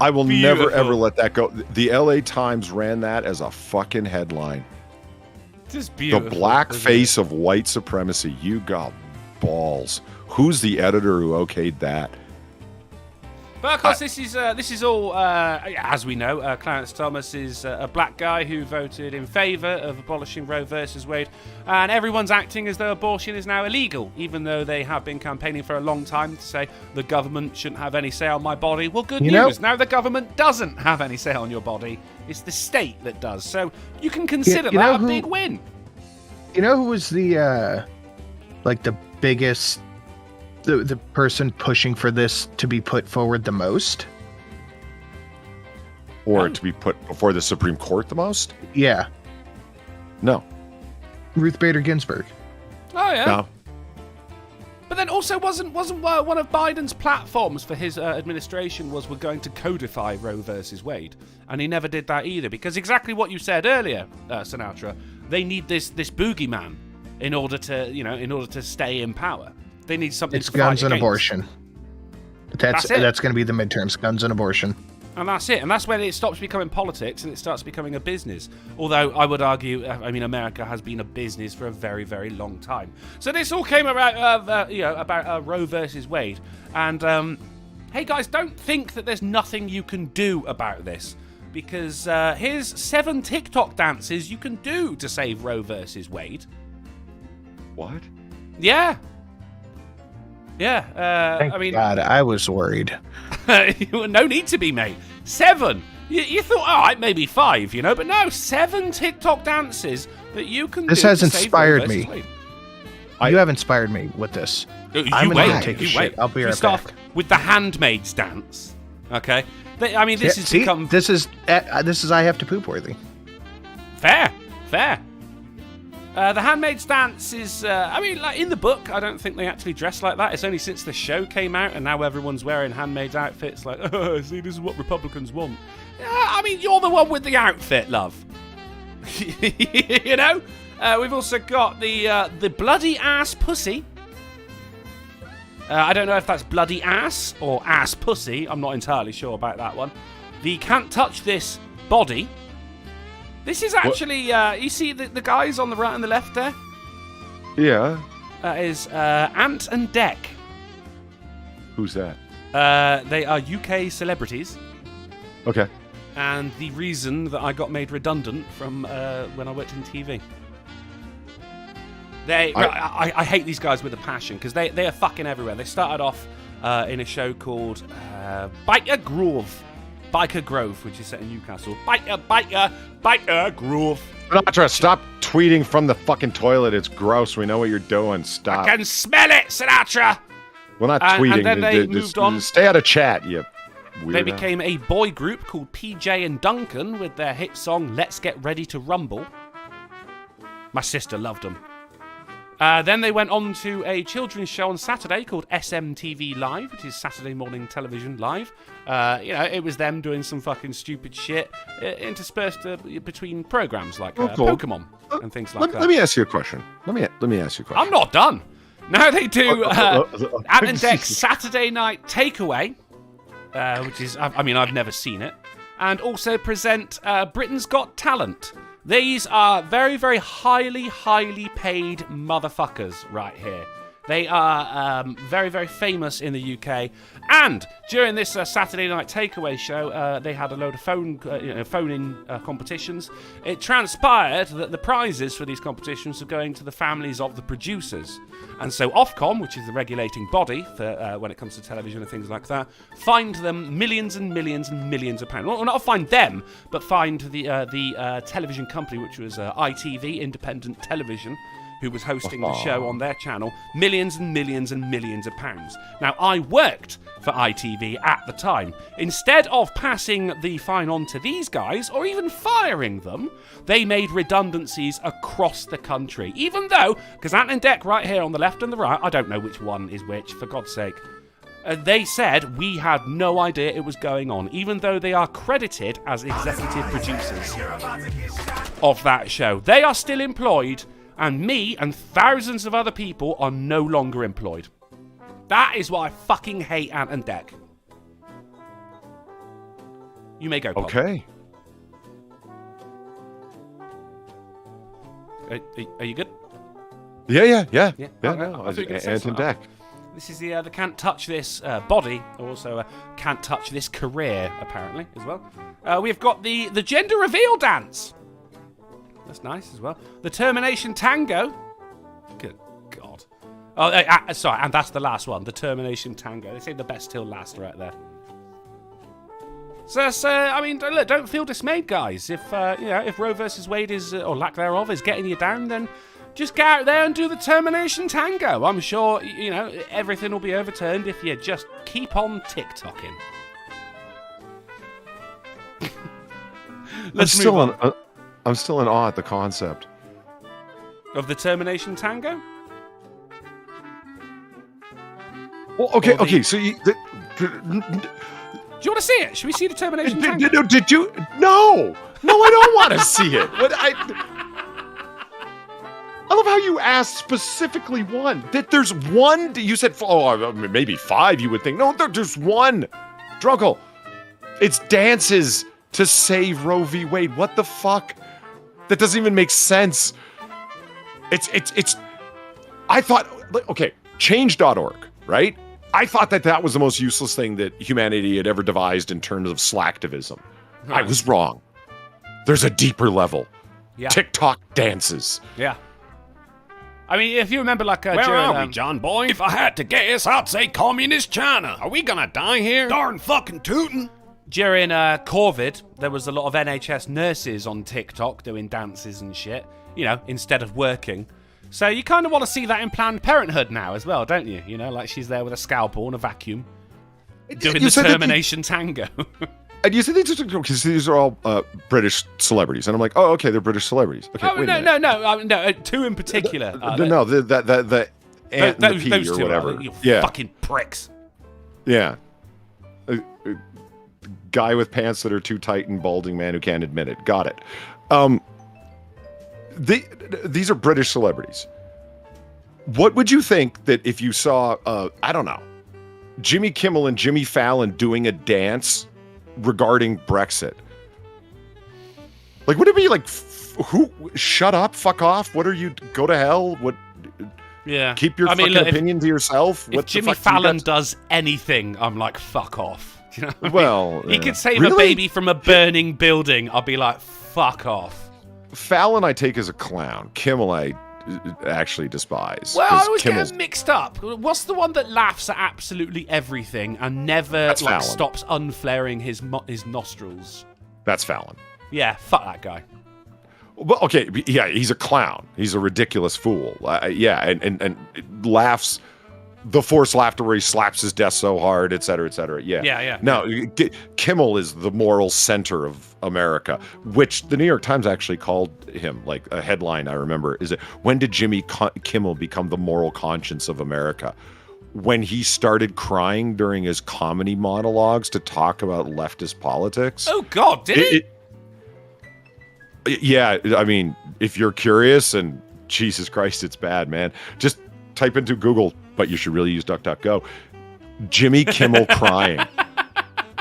I will never, ever let that go. The LA Times ran that as a fucking headline. Just beautiful. The black face of white supremacy. You got balls. Who's the editor who okayed that? But of course, this is all, as we know, Clarence Thomas is a black guy who voted in favour of abolishing Roe versus Wade, and everyone's acting as though abortion is now illegal, even though they have been campaigning for a long time to say the government shouldn't have any say on my body. Well, good news. Now the government doesn't have any say on your body. It's the state that does. So you can consider that a big win. You know who was the biggest... The person pushing for this to be put forward the most? Or to be put before the Supreme Court the most? Yeah. No. Ruth Bader Ginsburg. Oh, yeah. No. But then also wasn't one of Biden's platforms for his administration was we're going to codify Roe versus Wade, and he never did that either, because exactly what you said earlier, Sinatra, they need this boogeyman in order to stay in power. They need something. It's guns and abortion. That's going to be the midterms. Guns and abortion. And that's it. And that's when it stops becoming politics and it starts becoming a business. Although I would argue, America has been a business for a very, very long time. So this all came about Roe versus Wade. And hey guys, don't think that there's nothing you can do about this, because here's 7 TikTok dances you can do to save Roe versus Wade. What? Yeah. Yeah, Thank God, I was worried. No need to be, mate. 7. You thought, all right, maybe 5, but no, 7 TikTok dances that you can do. This has to save inspired me. Wade. You have inspired me with this. I'm going to take a shit. I'll be right back. Start with the handmaids dance. Okay. This has become. This is I have to poop worthy. Fair. The handmaid's dance is, in the book, I don't think they actually dress like that. It's only since the show came out, and now everyone's wearing handmaid's outfits. Like, oh, see, this is what Republicans want. Yeah, you're the one with the outfit, love. We've also got the bloody ass pussy. I don't know if that's bloody ass or ass pussy. I'm not entirely sure about that one. The can't touch this body. This is actually, you see the guys on the right and the left there? Yeah. That is Ant and Dec. Who's that? They are UK celebrities. Okay. And the reason that I got made redundant from when I worked in TV. I hate these guys with a passion because they are fucking everywhere. They started off in a show called Biker Grove, which is set in Newcastle. Biker Grove. Sinatra, stop tweeting from the fucking toilet. It's gross. We know what you're doing. Stop. I can smell it, Sinatra. We're not tweeting. And then they moved on. Stay out of chat, you weirdo. They became a boy group called PJ and Duncan with their hit song Let's Get Ready to Rumble. My sister loved them. Then they went on to a children's show on Saturday called SMTV Live, which is Saturday Morning Television Live. It was them doing some fucking stupid shit interspersed between programs like Pokemon and things like that. Let me ask you a question. Let me ask you a question. I'm not done. Now they do Ant and Dec's Saturday Night Takeaway, which is, I've never seen it, and also present Britain's Got Talent. These are very, very highly paid motherfuckers right here. They are very, very famous in the UK. And during this Saturday Night Takeaway show, they had a load of phone-in competitions. It transpired that the prizes for these competitions were going to the families of the producers. And so Ofcom, which is the regulating body for when it comes to television and things like that, fined them millions and millions and millions of pounds. Well, not fined them, but fined the television company, which was ITV, Independent Television, who was hosting the show on their channel, millions and millions and millions of pounds. Now, I worked for ITV at the time. Instead of passing the fine on to these guys, or even firing them, they made redundancies across the country. Even though, because Ant and Dec right here on the left and the right, I don't know which one is which, for God's sake, they said we had no idea it was going on, even though they are credited as executive producers of that show. They are still employed, and me and thousands of other people are no longer employed. That is why I fucking hate Ant and Dec. You may go, Bob. Okay. Are you good? Yeah. Okay. Ant and Dec. This is the can't touch this body, also can't touch this career, apparently, as well. We've got the gender reveal dance. That's nice as well. The termination tango. Good God. Oh, sorry, and that's the last one. The termination tango. They say the best till last right there. So, look, don't feel dismayed, guys. If Roe versus Wade is, or lack thereof, is getting you down, then just get out there and do the termination tango. I'm sure, everything will be overturned if you just keep on TikToking. Let's move on. I'm still in awe at the concept of the termination tango. Well, okay. So do you want to see it? Should we see the termination tango? Did you? No, I don't want to see it. I love how you asked specifically one. That there's one. You said, maybe 5. You would think. No, there's one. Drunken. It's dances to save Roe v. Wade. What the fuck? That doesn't even make sense. It's. I thought, okay, change.org, right? I thought that was the most useless thing that humanity had ever devised in terms of slacktivism. Right. I was wrong. There's a deeper level. Yeah. TikTok dances. Yeah. I mean, if you remember, where are we, John boy? If I had to guess, I'd say communist China. Are we gonna die here? Darn fucking tootin'. During COVID, there was a lot of NHS nurses on TikTok doing dances and shit, instead of working. So you kind of want to see that in Planned Parenthood now as well, don't you? Like she's there with a scalpel and a vacuum, doing the termination tango. And you said these are all British celebrities, and I'm like, oh, okay, they're British celebrities. Okay, no, 2 in particular. The Ant and the P those or two whatever. You fucking pricks. Yeah. Guy with pants that are too tight and balding man who can't admit it. Got it. these are British celebrities. What would you think that if you saw, I don't know, Jimmy Kimmel and Jimmy Fallon doing a dance regarding Brexit? Like, would it be like, who? Shut up, fuck off. What are you? Go to hell. What? Yeah. Keep your fucking opinion to yourself. If Jimmy Fallon does anything, I'm like, fuck off. Do you know what well, he could save a baby from a burning building. I'll be like, fuck off. Fallon, I take as a clown. Kimmel, I actually despise. Well, I always get mixed up. What's the one that laughs at absolutely everything and never stops unflaring his nostrils? That's Fallon. Yeah, fuck that guy. Well, okay, yeah, he's a clown. He's a ridiculous fool. Yeah, and laughs, the forced laughter where he slaps his desk so hard, et cetera, et cetera. Yeah. Yeah. No, Kimmel is the moral center of America, which the New York Times actually called him, like a headline I remember, is it, when did Jimmy Kimmel become the moral conscience of America? When he started crying during his comedy monologues to talk about leftist politics. Oh, God, did he? Yeah, I mean, if you're curious, and Jesus Christ, it's bad, man. Just type into Google, but you should really use DuckDuckGo. Jimmy Kimmel crying.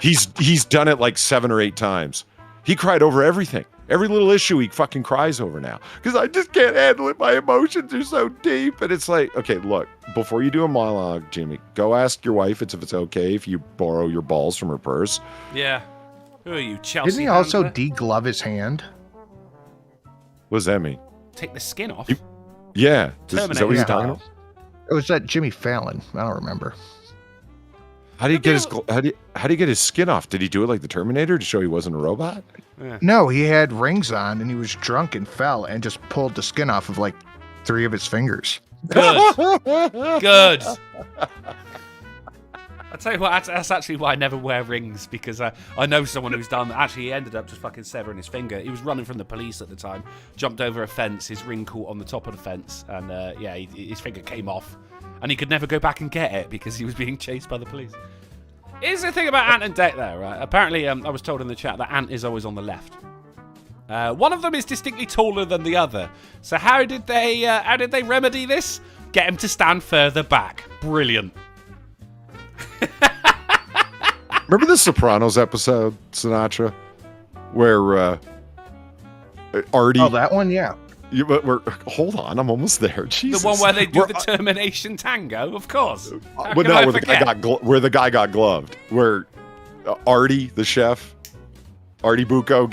He's done it like 7 or 8 times. He cried over everything. Every little issue he fucking cries over now. Because I just can't handle it. My emotions are so deep. And it's like, okay, look, before you do a monologue, Jimmy, go ask your wife if it's okay if you borrow your balls from her purse. Yeah. Who are you, Chelsea? Didn't he also de-glove his hand? What does that mean? Take the skin off? Yeah. Is that what he's talking about? It was that Jimmy Fallon. I don't remember. How do you get his skin off? Did he do it like the Terminator to show he wasn't a robot? Yeah. No, he had rings on and he was drunk and fell and just pulled the skin off of like 3 of his fingers. Good. Good. I'll tell you what, that's actually why I never wear rings, because I know someone who's done that. Actually, he ended up just fucking severing his finger. He was running from the police at the time, jumped over a fence, his ring caught on the top of the fence, and his finger came off, and he could never go back and get it because he was being chased by the police. Here's the thing about Ant and Dec there, right? Apparently, I was told in the chat that Ant is always on the left. One of them is distinctly taller than the other. So how did they remedy this? Get him to stand further back. Brilliant. Remember the Sopranos episode, Sinatra, where Artie? Oh, that one, yeah. Hold on, I'm almost there. Jesus. The one where they do the termination tango, of course. But no, where the guy got gloved, where Artie, the chef, Artie Bucco,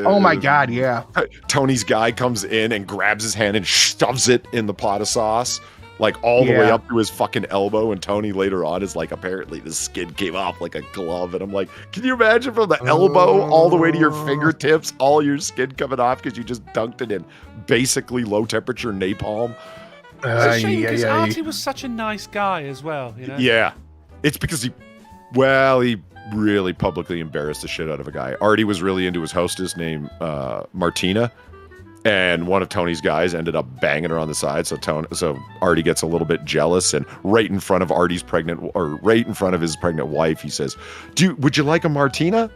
oh my God, yeah. Tony's guy comes in and grabs his hand and shoves it in the pot of sauce. Like all the way up to his fucking elbow, and Tony later on is like, apparently the skin came off like a glove, and I'm like, can you imagine from the elbow all the way to your fingertips, all your skin coming off because you just dunked it in basically low temperature napalm? It's a shame because Artie was such a nice guy as well, you know? Yeah, it's because he really publicly embarrassed the shit out of a guy. Artie was really into his hostess named Martina. And one of Tony's guys ended up banging her on the side, so Artie gets a little bit jealous, and right in front of his pregnant wife, he says, "Would you like a Martina?"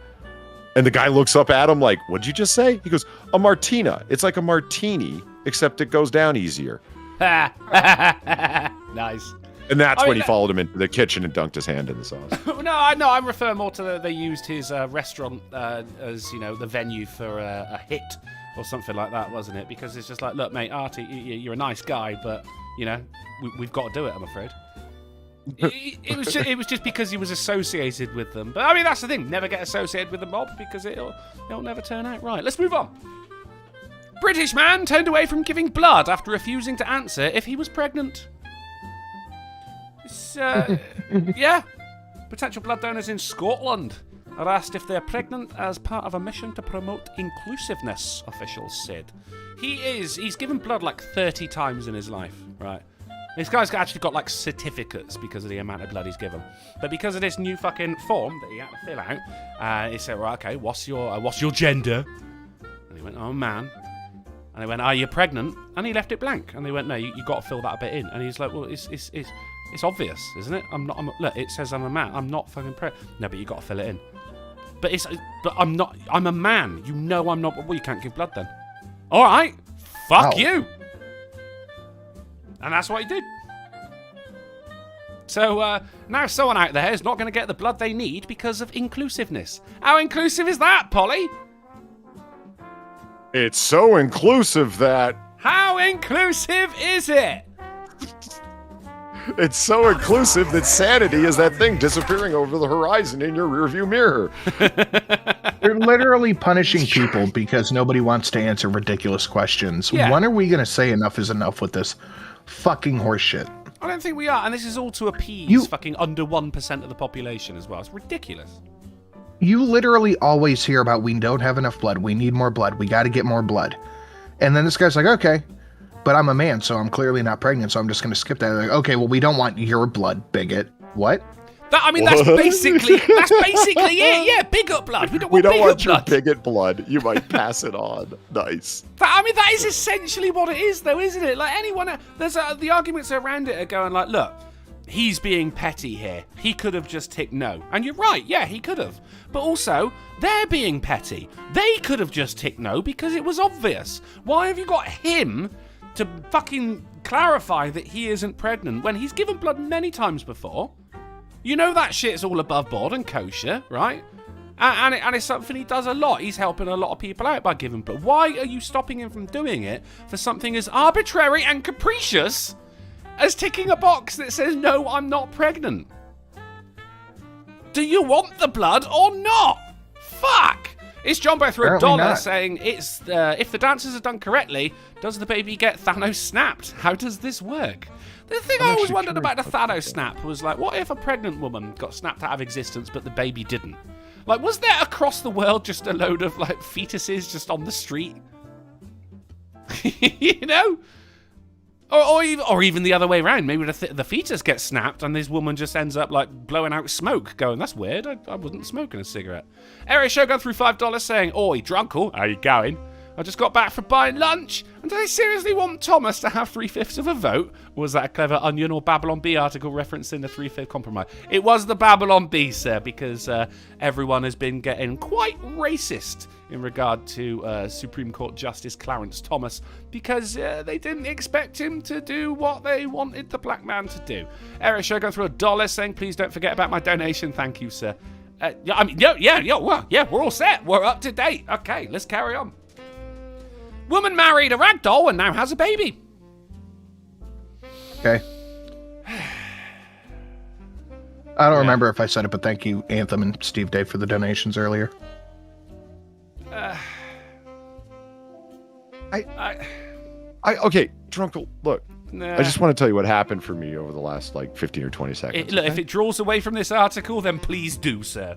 And the guy looks up at him like, "What'd you just say?" He goes, "A Martina. It's like a martini, except it goes down easier." Nice. And that's when he followed him into the kitchen and dunked his hand in the sauce. No, I refer more to they used his restaurant as, you know, the venue for a hit. Or something like that, wasn't it? Because it's just like, look, mate, Artie, you're a nice guy, but, you know, we've got to do it, I'm afraid. It was just because he was associated with them. But, I mean, that's the thing. Never get associated with the mob because it'll never turn out right. Let's move on. British man turned away from giving blood after refusing to answer if he was pregnant. Yeah. Potential blood donors in Scotland are asked if they're pregnant as part of a mission to promote inclusiveness, officials said. He's given blood like 30 times in his life, right? This guy's actually got like certificates because of the amount of blood he's given. But because of this new fucking form that he had to fill out, he said, right, okay, what's your gender? And he went, oh, man. And they went, are you pregnant? And he left it blank. And they went, no, you got to fill that a bit in. And he's like, well, it's obvious, isn't it? Look, it says I'm a man. I'm not fucking pregnant. No, but you got to fill it in. But I'm not. I'm a man. You know I'm not. Well, you can't give blood then. All right, fuck you. And that's what he did. So now someone out there is not going to get the blood they need because of inclusiveness. How inclusive is that, Polly? It's so inclusive that... How inclusive is it? It's so inclusive that sanity is that thing disappearing over the horizon in your rearview mirror. They're literally punishing people because nobody wants to answer ridiculous questions. Yeah. When are we going to say enough is enough with this fucking horseshit? I don't think we are, and this is all to appease fucking under 1% of the population as well. It's ridiculous. You literally always hear about we don't have enough blood, we need more blood, we got to get more blood. And then this guy's like, okay, but I'm a man, so I'm clearly not pregnant, so I'm just going to skip that. Like, okay, well, we don't want your blood, bigot. What? That's basically it. Yeah, bigot blood. We don't want your bigot blood. You might pass it on. Nice. That is essentially what it is, though, isn't it? Like anyone, the arguments around it are going like, look, he's being petty here. He could have just ticked no, and you're right. Yeah, he could have. But also, they're being petty. They could have just ticked no because it was obvious. Why have you got him to fucking clarify that he isn't pregnant when he's given blood many times before? You know that shit's all above board and kosher, right? And it's something he does a lot. He's helping a lot of people out by giving blood. Why are you stopping him from doing it for something as arbitrary and capricious as ticking a box that says, no, I'm not pregnant? Do you want the blood or not? Fuck! It's John Boy through $1 saying, it's if the dancers are done correctly, does the baby get Thanos snapped? How does this work? The thing I always wondered about the Thanos snap was like, what if a pregnant woman got snapped out of existence but the baby didn't? Like, was there across the world just a load of like fetuses just on the street? You know? Or even the other way around. Maybe the fetus gets snapped and this woman just ends up like blowing out smoke, going, that's weird, I wasn't smoking a cigarette. Eric Shogun through $5 saying, oi, Drunkle, how you going? I just got back from buying lunch, and do they seriously want Thomas to have 3/5 of a vote? Or was that a clever Onion or Babylon Bee article referencing the 3/5 compromise? It was the Babylon Bee, sir, because everyone has been getting quite racist in regard to Supreme Court Justice Clarence Thomas, because they didn't expect him to do what they wanted the black man to do. Eric Shogun through $1 saying, please don't forget about my donation. Thank you, sir. We're all set. We're up to date. Okay, let's carry on. Woman married a ragdoll and now has a baby. Okay. I don't remember if I said it, but thank you, Anthem and Steve Dave, for the donations earlier. Okay, Drunkle, look. I just want to tell you what happened for me over the last, 15 or 20 seconds. Look, if it draws away from this article, then please do, sir.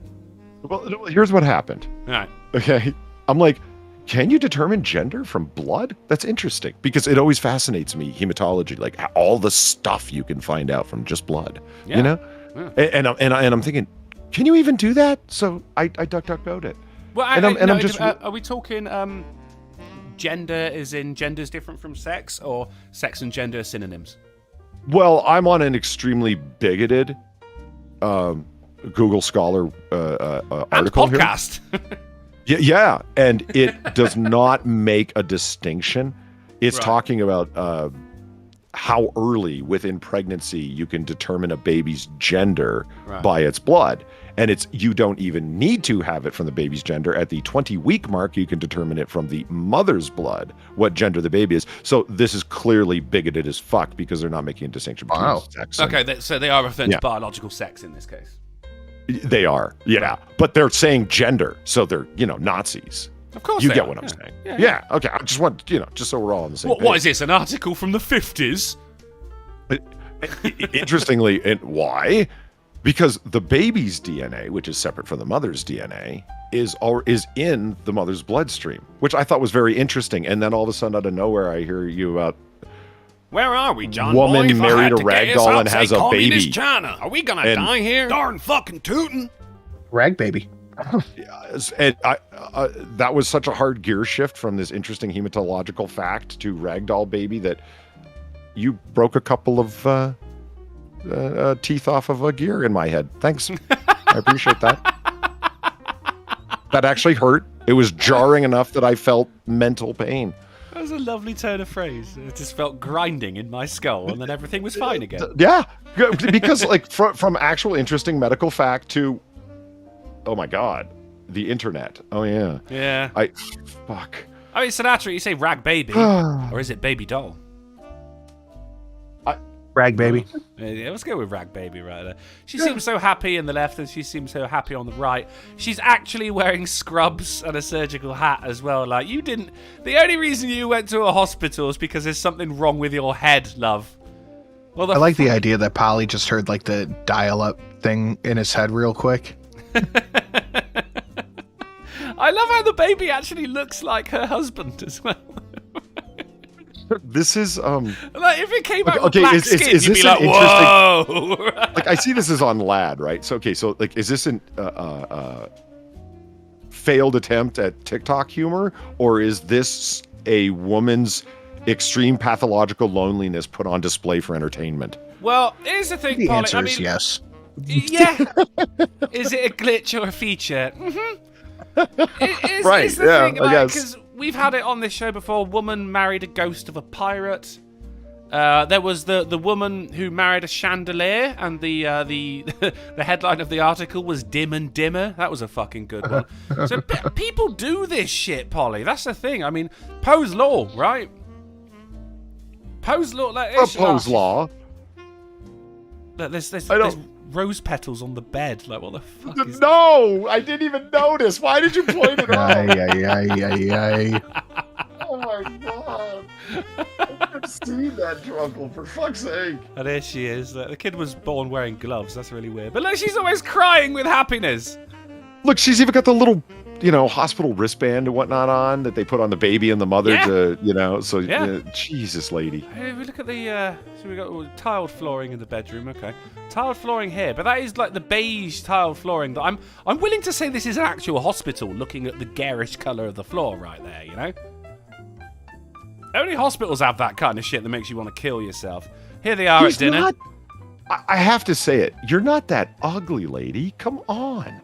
Well, here's what happened. All right. Okay. I'm like, can you determine gender from blood? That's interesting, because it always fascinates me, hematology, like all the stuff you can find out from just blood, you know? Yeah. And I'm thinking, can you even do that? So I DuckDuckGo'd it. Well, I'm just... Are we talking gender as in gender's different from sex, or sex and gender are synonyms? Well, I'm on an extremely bigoted Google Scholar article and podcast. Here. Yeah, and it does not make a distinction. It's talking about how early within pregnancy you can determine a baby's gender by its blood. And you don't even need to have it from the baby's gender. At the 20-week mark, you can determine it from the mother's blood, what gender the baby is. So this is clearly bigoted as fuck, because they're not making a distinction between sex. Okay, so they are referring to biological sex in this case. They are, yeah. But they're saying gender, so they're, Nazis. Of course you get what I'm saying. Yeah, okay. I just want, just so we're all on the same page. What is this, an article from the 50s? Interestingly, and why? Because the baby's DNA, which is separate from the mother's DNA, is in the mother's bloodstream, which I thought was very interesting. And then all of a sudden, out of nowhere, I hear you about... Where are we, John? Woman married a ragdoll and has a baby. China. Are we gonna die here? Darn fucking tootin'. Rag baby. Yes, and that was such a hard gear shift from this interesting hematological fact to ragdoll baby that you broke a couple of teeth off of a gear in my head. Thanks. I appreciate that. That actually hurt. It was jarring enough that I felt mental pain. That was a lovely turn of phrase. It just felt grinding in my skull, and then everything was fine again. Yeah, because like from actual interesting medical fact to, oh my god, the internet. Oh yeah. Yeah. Fuck. I mean, Sinatra, you say rag baby, or is it baby doll? Rag baby. Yeah, let's go with rag baby right there. She seems so happy in the left, and she seems so happy on the right. She's actually wearing scrubs and a surgical hat as well. Like, you didn't... The only reason you went to a hospital is because there's something wrong with your head, love. Well, I like the idea that Polly just heard like the dial-up thing in his head real quick. I love how the baby actually looks like her husband as well. This is like if it came out with okay, black is skin, this you'd be an like, whoa. Like I see this as on Lad, right? So okay, so like is this an failed attempt at TikTok humor, or is this a woman's extreme pathological loneliness put on display for entertainment? Well, here's the thing, The Polly. answer I mean, is yes. Yeah. Is it a glitch or a feature? Mm-hmm. Right, It's the yeah, thing, I like, guess. because we've had it on this show before. A woman married a ghost of a pirate. There was the woman who married a chandelier, and the the headline of the article was "Dim and Dimmer." That was a fucking good one. So people do this shit, Polly. That's the thing. I mean, Poe's law, right? Poe's law. Like, Poe's law. Look, there's rose petals on the bed. Like, what the fuck is No, I didn't even notice. Why did you point it out? Ay. Oh my god. I've never seen that, Drunken, for fuck's sake. And there she is. The kid was born wearing gloves. That's really weird. But look, she's always crying with happiness. Look, she's even got the little, hospital wristband and whatnot on that they put on the baby and the mother to, so Jesus, lady. Hey, we look at the, so we got tiled flooring in the bedroom. Okay, tiled flooring here, but that is like the beige tiled flooring that I'm willing to say this is an actual hospital. Looking at the garish color of the floor right there, Only hospitals have that kind of shit that makes you want to kill yourself. Here they are at dinner. I have to say it. You're not that ugly, lady. Come on.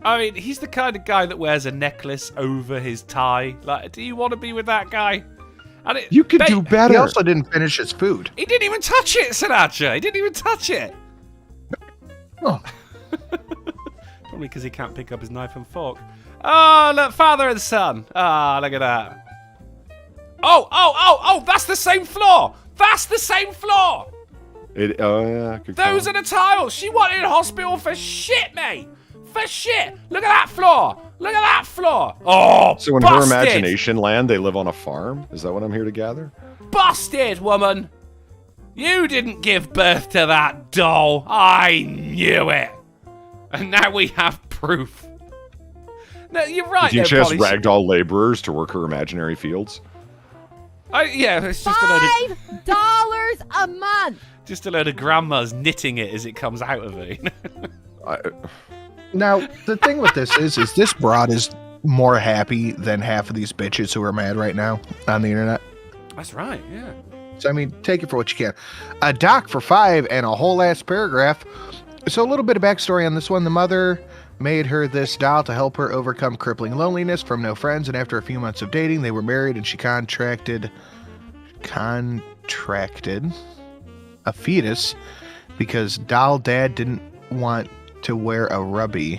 I mean, he's the kind of guy that wears a necklace over his tie. Like, do you want to be with that guy? And you could do better. He also didn't finish his food. He didn't even touch it, Sinatra. He didn't even touch it. Oh. Probably because he can't pick up his knife and fork. Oh, look, father and son. Ah, look at that. Oh, that's the same floor. That's the same floor. Good Those are the tiles. She wanted a hospital for shit, mate. For shit. Look at that floor. Look at that floor. Oh, so in busted. her imagination land, they live on a farm? Is that what I'm here to gather? Busted, woman. You didn't give birth to that doll. I knew it. And now we have proof. No, you're right. Do you think she has ragdoll laborers to work her imaginary fields? Yeah, it's just a load of $5 a month. Just a load of grandmas knitting it as it comes out of it. Now, the thing with this is this broad is more happy than half of these bitches who are mad right now on the internet. That's right, yeah. So, I mean, take it for what you can. A doc for 5 and a whole ass paragraph. So, a little bit of backstory on this one. The mother made her this doll to help her overcome crippling loneliness from no friends, and after a few months of dating, they were married, and she contracted a fetus because doll dad didn't want to wear a rubby.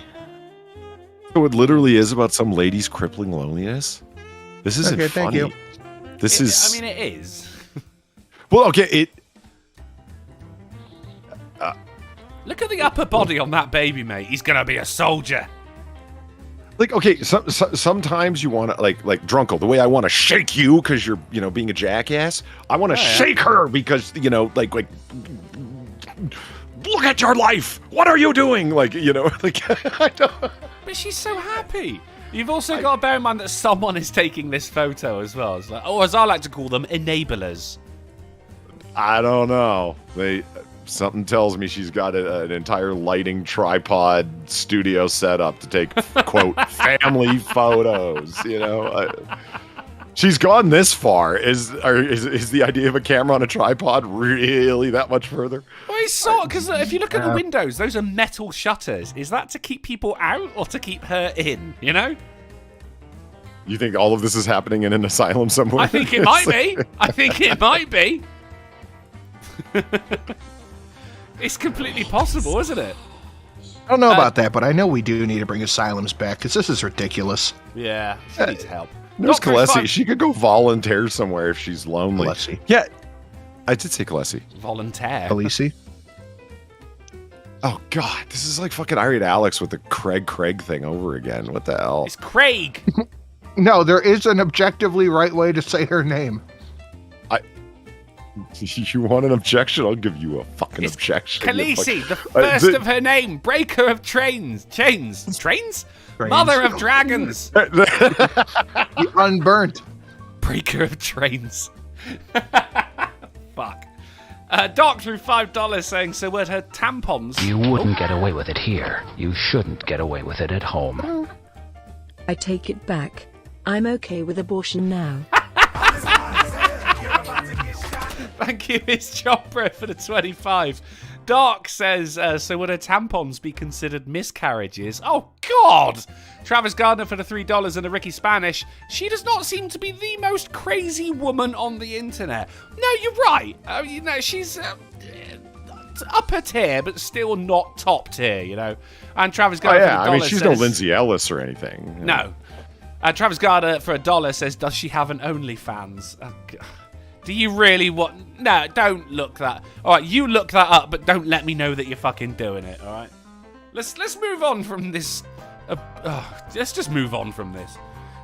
So it literally is about some lady's crippling loneliness? This isn't funny. Thank you. This is... I mean, it is. Well, okay, Look at the upper body on that baby, mate. He's gonna be a soldier. Like, okay, sometimes you want to, like Drunken, the way I want to shake you because you're, being a jackass. I want to shake her because, like, look at your life. What are you doing? Like, I don't... But she's so happy. You've also got to bear in mind that someone is taking this photo as well. It's like, as I like to call them, enablers. I don't know. Something tells me she's got an entire lighting tripod studio set up to take, quote, family photos, She's gone this far. Is the idea of a camera on a tripod really that much further? Well, it's sort because if you look at the windows, those are metal shutters. Is that to keep people out or to keep her in, You think all of this is happening in an asylum somewhere? I think it might be. I think it might be. It's completely possible, isn't it? I don't know about that, but I know we do need to bring asylums back because this is ridiculous. Yeah, she needs help. There's Khaleesi. She could go volunteer somewhere if she's lonely. Khaleesi. Yeah, I did say Khaleesi. Volunteer. Khaleesi. Oh God, this is like fucking Irie Alex with the Craig thing over again. What the hell? It's Craig. No, there is an objectively right way to say her name. You want an objection? I'll give you a fucking objection. Khaleesi, the first of her name, breaker of chains, mother of dragons, the unburnt, breaker of trains. Fuck. Doc threw $5 saying, so were her tampons. You wouldn't get away with it here. You shouldn't get away with it at home. I take it back. I'm okay with abortion now. Thank you, Miss Chopra, for the 25. Doc says, so would her tampons be considered miscarriages? Oh, God! Travis Gardner for the $3 and a Ricky Spanish. She does not seem to be the most crazy woman on the internet. No, you're right. She's upper tier, but still not top tier, you know. And Travis Gardner for $1 I mean, she's no says, Lindsay Ellis or anything. No. Travis Gardner for $1 says, does she have an OnlyFans? Oh, God. Do you really want... No, don't look that... Alright, you look that up, but don't let me know that you're fucking doing it, alright? Let's move on from this... let's just move on from this.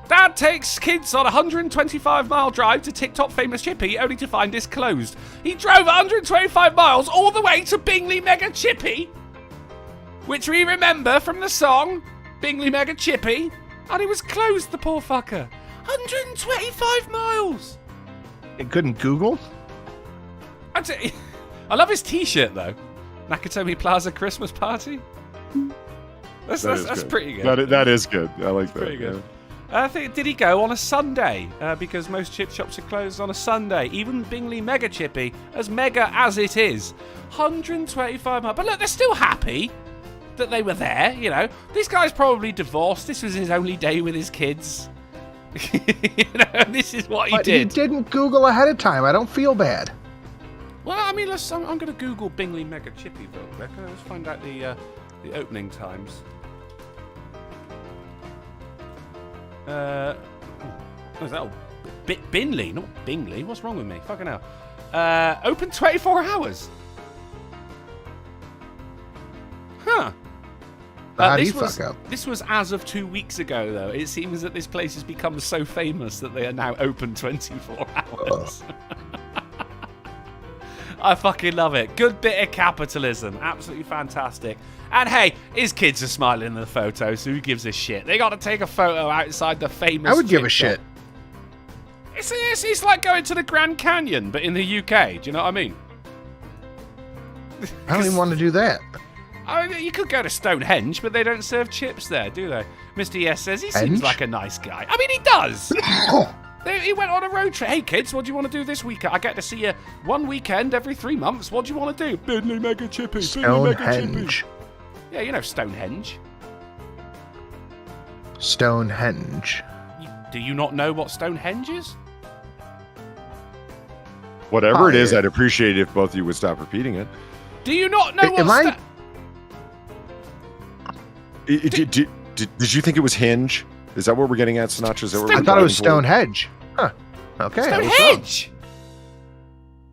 Dad takes kids on a 125-mile drive to TikTok famous Chippy, only to find this closed. He drove 125 miles all the way to Bingley Mega Chippy, which we remember from the song Bingley Mega Chippy, and it was closed, the poor fucker. 125 miles! It couldn't Google? I love his t-shirt, though. Nakatomi Plaza Christmas Party. That's pretty good. That is good. I like that. Pretty good. I think, did he go on a Sunday? Because most chip shops are closed on a Sunday. Even Bingley Mega Chippy, as mega as it is. 125 miles. But look, they're still happy that they were there, you know. This guy's probably divorced. This was his only day with his kids. You know, this is what he did. He didn't Google ahead of time. I don't feel bad. Well, I mean, I'm going to Google Bingley Mega Chippy real quick. Let's find out the opening times. What is that? Bingley, not Bingley. What's wrong with me? Fucking hell. Open 24 hours. Huh. How do you fuck up? This was as of 2 weeks ago, though. It seems that this place has become so famous that they are now open 24 hours. I fucking love it. Good bit of capitalism. Absolutely fantastic. And hey, his kids are smiling in the photo, so who gives a shit? They got to take a photo outside the famous... I would give a shit. It's like going to the Grand Canyon, but in the UK. Do you know what I mean? I don't even want to do that. I mean, you could go to Stonehenge, but they don't serve chips there, do they? Mr. Yes says he seems like a nice guy. I mean, he does. He went on a road trip. Hey, kids, what do you want to do this weekend? I get to see you one weekend every 3 months. What do you want to do? Bingley Mega Chippy. Stonehenge. Yeah, you know Stonehenge. Stonehenge. Do you not know what Stonehenge is? Whatever it is, I'd appreciate it if both of you would stop repeating it. Do you not know what Did you think it was Hinge? Is that what we're getting at, Sinatra? I thought it was Stonehenge. Huh. Okay. Stonehenge?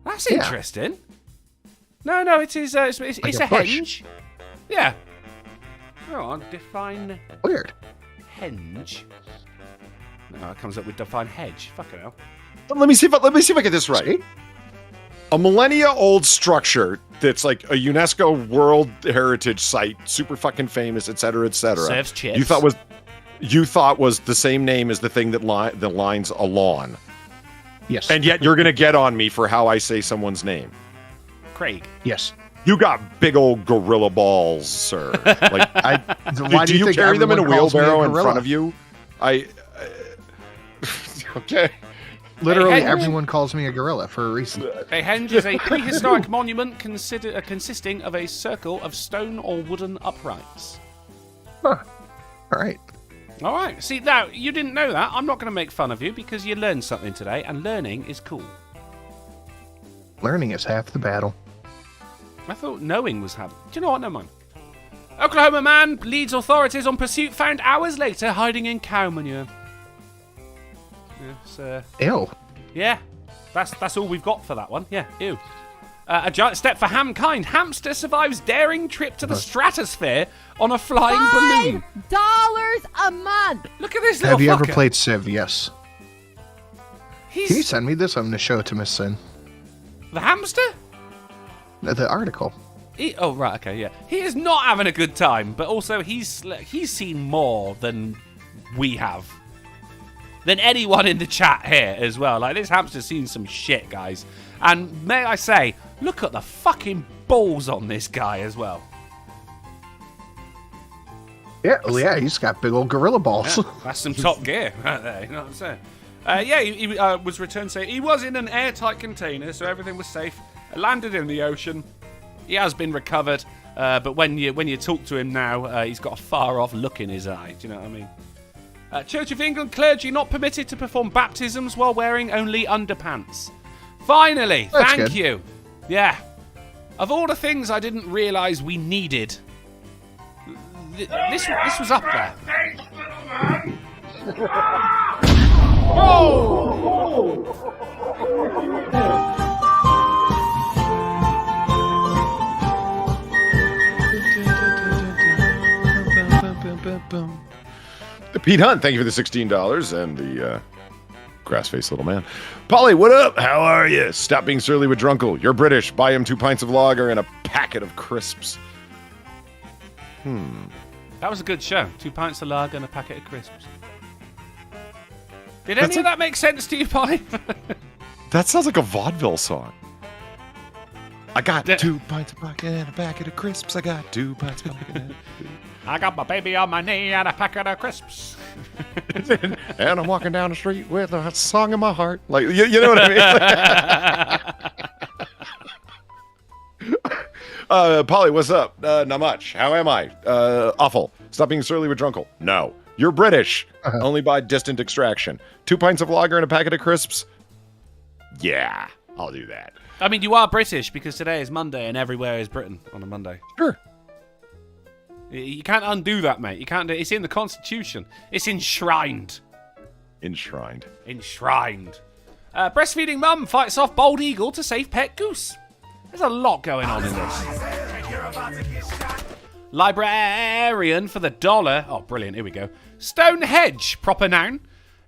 That's interesting. No, it is. It's a henge. Yeah. Go on, define. Weird. Henge. No, it comes up with define hedge. Fucking hell. Let me see if I get this right. A millennia-old structure that's like a UNESCO World Heritage Site, super fucking famous, etc., etc. Serves chips. You thought was the same name as the thing that lines a lawn. Yes. And yet you're gonna get on me for how I say someone's name. Craig. Yes. You got big old gorilla balls, sir. Like, why do you think carry them in a everyone calls me wheelbarrow in gorilla? front of you? Okay. Literally, everyone calls me a gorilla for a reason. A henge is a prehistoric monument consisting of a circle of stone or wooden uprights. Huh. All right. All right. See, now, you didn't know that. I'm not going to make fun of you because you learned something today, and learning is cool. Learning is half the battle. I thought knowing was half. Do you know what? Never mind. Oklahoma man leads authorities on pursuit found hours later hiding in cow manure. Yes, ew. Yeah, that's all we've got for that one. Yeah, ew. A giant step for mankind. Hamster survives daring trip to the stratosphere on a flying balloon. $5 a month. Look at this little Have you ever fucker. played Civ? Yes. Can you send me this? I'm going to show it to Miss Sin. The hamster? The article. Oh, right, okay, yeah. He is not having a good time, but also he's seen more than we have. Than anyone in the chat here as well. Like, this hamster's seen some shit, guys. And may I say, look at the fucking balls on this guy as well. Yeah, he's got big old gorilla balls. Yeah, that's some top gear right there, you know what I'm saying? He was returned saying he was in an airtight container, so everything was safe. Landed in the ocean. He has been recovered, but when you talk to him now, he's got a far-off look in his eye. Do you know what I mean? Church of England clergy not permitted to perform baptisms while wearing only underpants. Finally, thank you. Yeah. Of all the things I didn't realise we needed, this was up there. Pete Hunt, thank you for the $16 and the grass-faced little man. Polly, what up? How are you? Stop being surly with Drunkle. You're British. Buy him 2 pints of lager and a packet of crisps. That was a good show. 2 pints of lager and a packet of crisps. Did any of that make sense to you, Polly? That sounds like a vaudeville song. I got 2 pints of vodka and a packet of crisps. I got 2 pints of vodka and I got my baby on my knee and a packet of crisps. and I'm walking down the street with a song in my heart. Like, you know what I mean? Polly, what's up? Not much. How am I? Awful. Stop being surly with Drunkle. No. You're British. Only by distant extraction. 2 pints of lager and a packet of crisps? Yeah, I'll do that. I mean, you are British because today is Monday and everywhere is Britain on a Monday. Sure. You can't undo that, mate. You can't do it. It's in the Constitution. It's enshrined. Enshrined. Breastfeeding mum fights off bald eagle to save pet goose. There's a lot going on in this. Librarian for the dollar. Oh, brilliant. Here we go. Stonehenge, proper noun.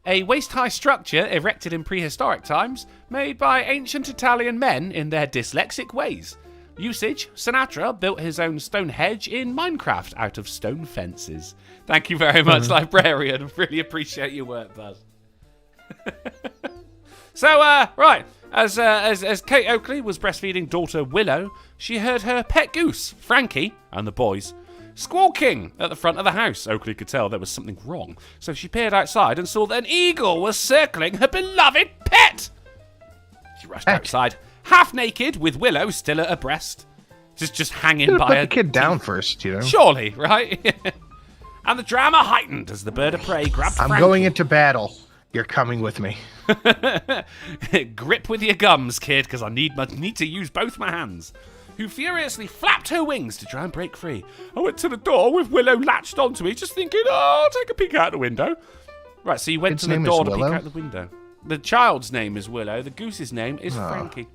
A waist-high structure erected in prehistoric times, made by ancient Italian men in their dyslexic ways. Usage, Sinatra built his own Stonehenge in Minecraft out of stone fences. Thank you very much, Librarian. Really appreciate your work, bud. So, right, as Kate Oakley was breastfeeding daughter Willow, she heard her pet goose, Frankie, and the boys squawking at the front of the house. Oakley could tell there was something wrong, so she peered outside and saw that an eagle was circling her beloved pet. She rushed outside, half naked, with Willow still at her breast, just hanging by her. Put the kid down first, you know. Surely, right? And the drama heightened as the bird of prey grabbed Frankie. I'm going into battle. You're coming with me. Grip with your gums, kid, because I need to use both my hands. Who furiously flapped her wings to try and break free. I went to the door with Willow latched onto me, just thinking, I'll take a peek out the window. Right, so you went to the door to peek out the window. The child's name is Willow. The goose's name is Frankie.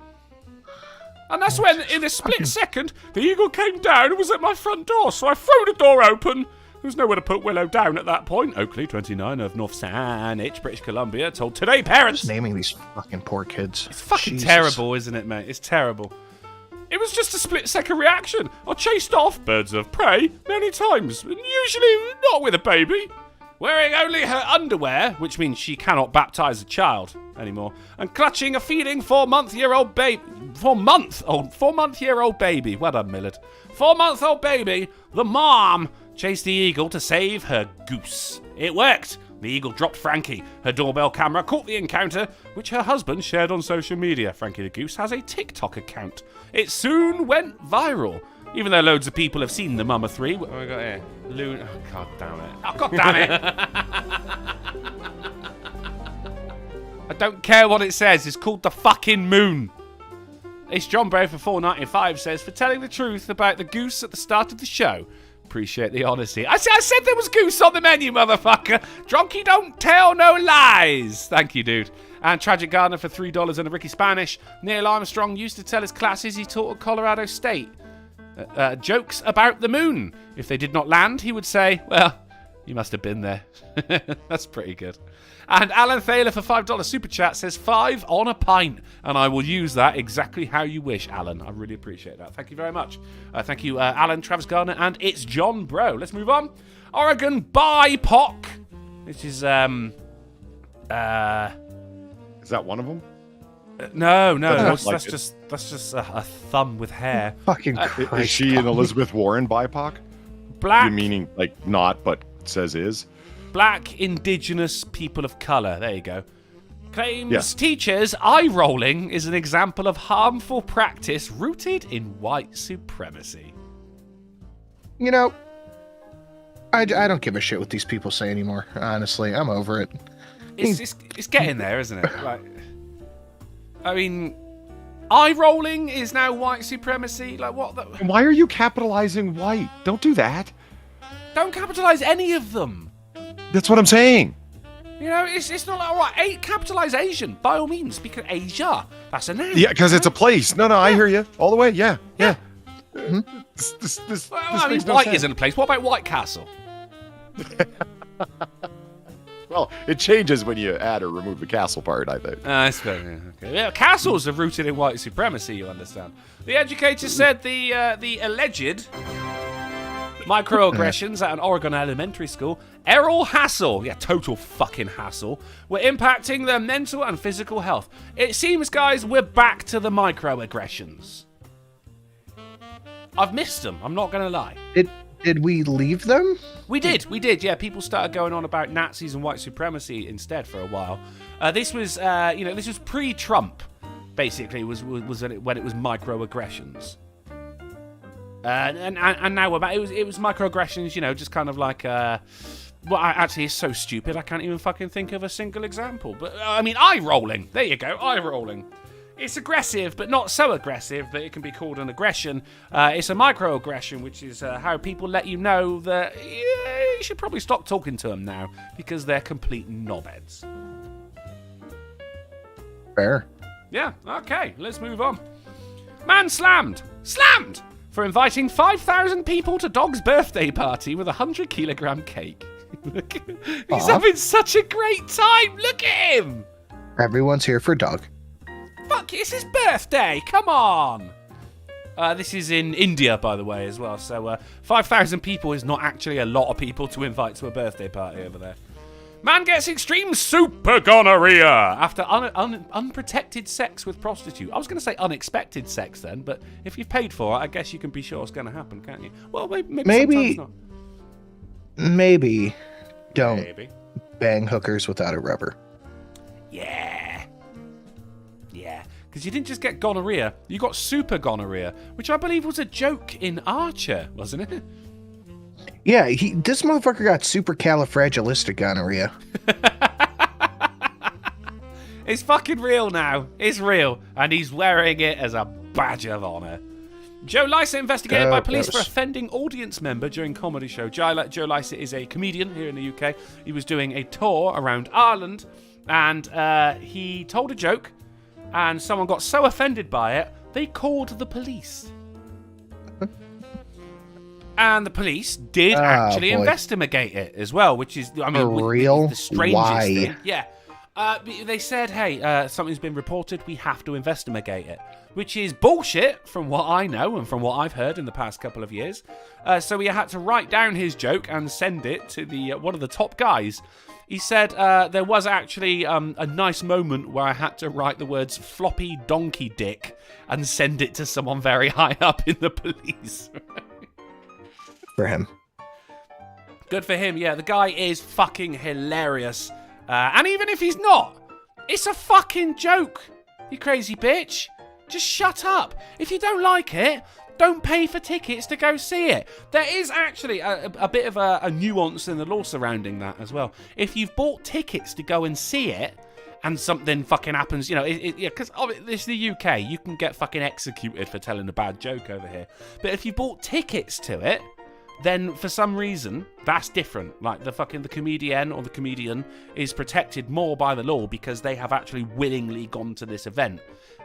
And that's when, in a split second, the eagle came down and was at my front door. So I threw the door open. There was nowhere to put Willow down at that point. Oakley, 29, of North Saanich, British Columbia, told Today Parents. Just naming these fucking poor kids. It's fucking terrible, isn't it, mate? It's terrible. It was just a split-second reaction. I chased off birds of prey many times, and usually not with a baby. Wearing only her underwear, which means she cannot baptise a child anymore, and clutching a feeding 4-month-year-old baby. 4-month-year-old baby. Well done, Millard. 4-month-old baby, the mom chased the eagle to save her goose. It worked. The eagle dropped Frankie. Her doorbell camera caught the encounter, which her husband shared on social media. Frankie the goose has a TikTok account. It soon went viral. Even though loads of people have seen the Mama 3. What have we got here? Oh, God damn it. Oh, God damn it. I don't care what it says. It's called the fucking moon. It's John Bray for $4.95 says, for telling the truth about the goose at the start of the show. Appreciate the honesty. I said there was goose on the menu, motherfucker. Drunky don't tell no lies. Thank you, dude. And Tragic Gardener for $3 and a Ricky Spanish. Neil Armstrong used to tell his classes he taught at Colorado State. Jokes about the moon. If they did not land, he would say, well, you must have been there. That's pretty good. And Alan Thaler for $5 Super Chat says 5 on a pint. And I will use that exactly how you wish, Alan. I really appreciate that. Thank you very much. Thank you, Alan, Travis Garner, and it's John Bro. Let's move on. Oregon BIPOC. This is, Is that one of them? No. That's just a thumb with hair. Fucking Christ. Is she an Elizabeth Warren BIPOC? Black. You meaning, like, not, but says is? Black Indigenous people of colour. There you go. Claims teachers eye-rolling is an example of harmful practice rooted in white supremacy. You know, I don't give a shit what these people say anymore. Honestly, I'm over it. It's getting there, isn't it? Like, I mean, eye-rolling is now white supremacy. Like, what the... Why are you capitalizing white? Don't do that. Don't capitalise any of them. That's what I'm saying. You know, it's not like, all right, capitalize Asian, by all means, because Asia, that's a name. Yeah, because it's a place. No, I hear you. All the way, yeah. Mm-hmm. This I mean, white isn't a place. What about White Castle? Well, it changes when you add or remove the castle part, I think. I suppose, okay. Yeah, castles are rooted in white supremacy, you understand. The educator said the alleged... microaggressions at an Oregon elementary school, Errol hassle, total fucking hassle, were impacting their mental and physical health. It seems, guys, we're back to the microaggressions. I've missed them, I'm not going to lie. Did we leave them? We did, yeah. People started going on about Nazis and white supremacy instead for a while. This was, this was pre-Trump, basically, was when it was microaggressions. And now we're back. It was microaggressions, just kind of like actually it's so stupid I can't even fucking think of a single example. But I mean, eye rolling. There you go, eye rolling. It's aggressive, but not so aggressive that it can be called an aggression. It's a microaggression, which is how people let you know that you should probably stop talking to them now because they're complete knobheads. Fair. Yeah. Okay. Let's move on. Man slammed for inviting 5,000 people to dog's birthday party with a 100-kilogram cake. He's having such a great time. Look at him. Everyone's here for Doug. Fuck, it's his birthday. Come on. This is in India, by the way, as well. So 5,000 people is not actually a lot of people to invite to a birthday party over there. Man gets extreme super gonorrhea after unprotected sex with prostitute. I was going to say unexpected sex then, but if you've paid for it, I guess you can be sure it's going to happen, can't you? Well, maybe sometimes not. Maybe don't bang hookers without a rubber. Yeah. Because you didn't just get gonorrhea, you got super gonorrhea, which I believe was a joke in Archer, wasn't it? Yeah, this motherfucker got supercalifragilistic gonorrhea. It's fucking real now. It's real. And he's wearing it as a badge of honor. Joe Lycett investigated by police for offending audience member during comedy show. Joe Lycett is a comedian here in the UK. He was doing a tour around Ireland, and he told a joke, and someone got so offended by it, they called the police. And the police did actually investigate it as well, which is, I mean, the strangest thing. Yeah. They said, hey, something's been reported, we have to investigate it. Which is bullshit from what I know and from what I've heard in the past couple of years. So he had to write down his joke and send it to the one of the top guys. He said there was actually a nice moment where I had to write the words floppy donkey dick and send it to someone very high up in the police. For him. Good for him, yeah. The guy is fucking hilarious. And even if he's not, it's a fucking joke, you crazy bitch. Just shut up. If you don't like it, don't pay for tickets to go see it. There is actually a bit of a nuance in the law surrounding that as well. If you've bought tickets to go and see it, and something fucking happens, because this is the UK, you can get fucking executed for telling a bad joke over here. But if you bought tickets to it, then for some reason, that's different. Like the comedian or the comedian is protected more by the law because they have actually willingly gone to this event.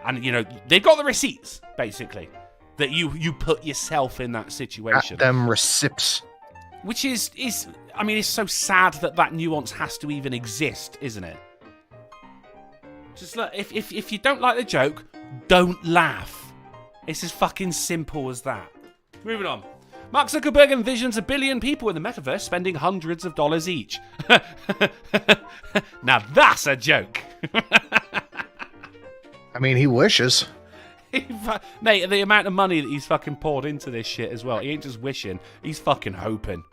And, they've got the receipts, basically, that you put yourself in that situation. Them receipts. Which is, it's so sad that nuance has to even exist, isn't it? Just look, if you don't like the joke, don't laugh. It's as fucking simple as that. Moving on. Mark Zuckerberg envisions 1 billion people in the metaverse spending hundreds of dollars each. Now that's a joke. I mean, he wishes. Mate, the amount of money that he's fucking poured into this shit as well. He ain't just wishing, he's fucking hoping.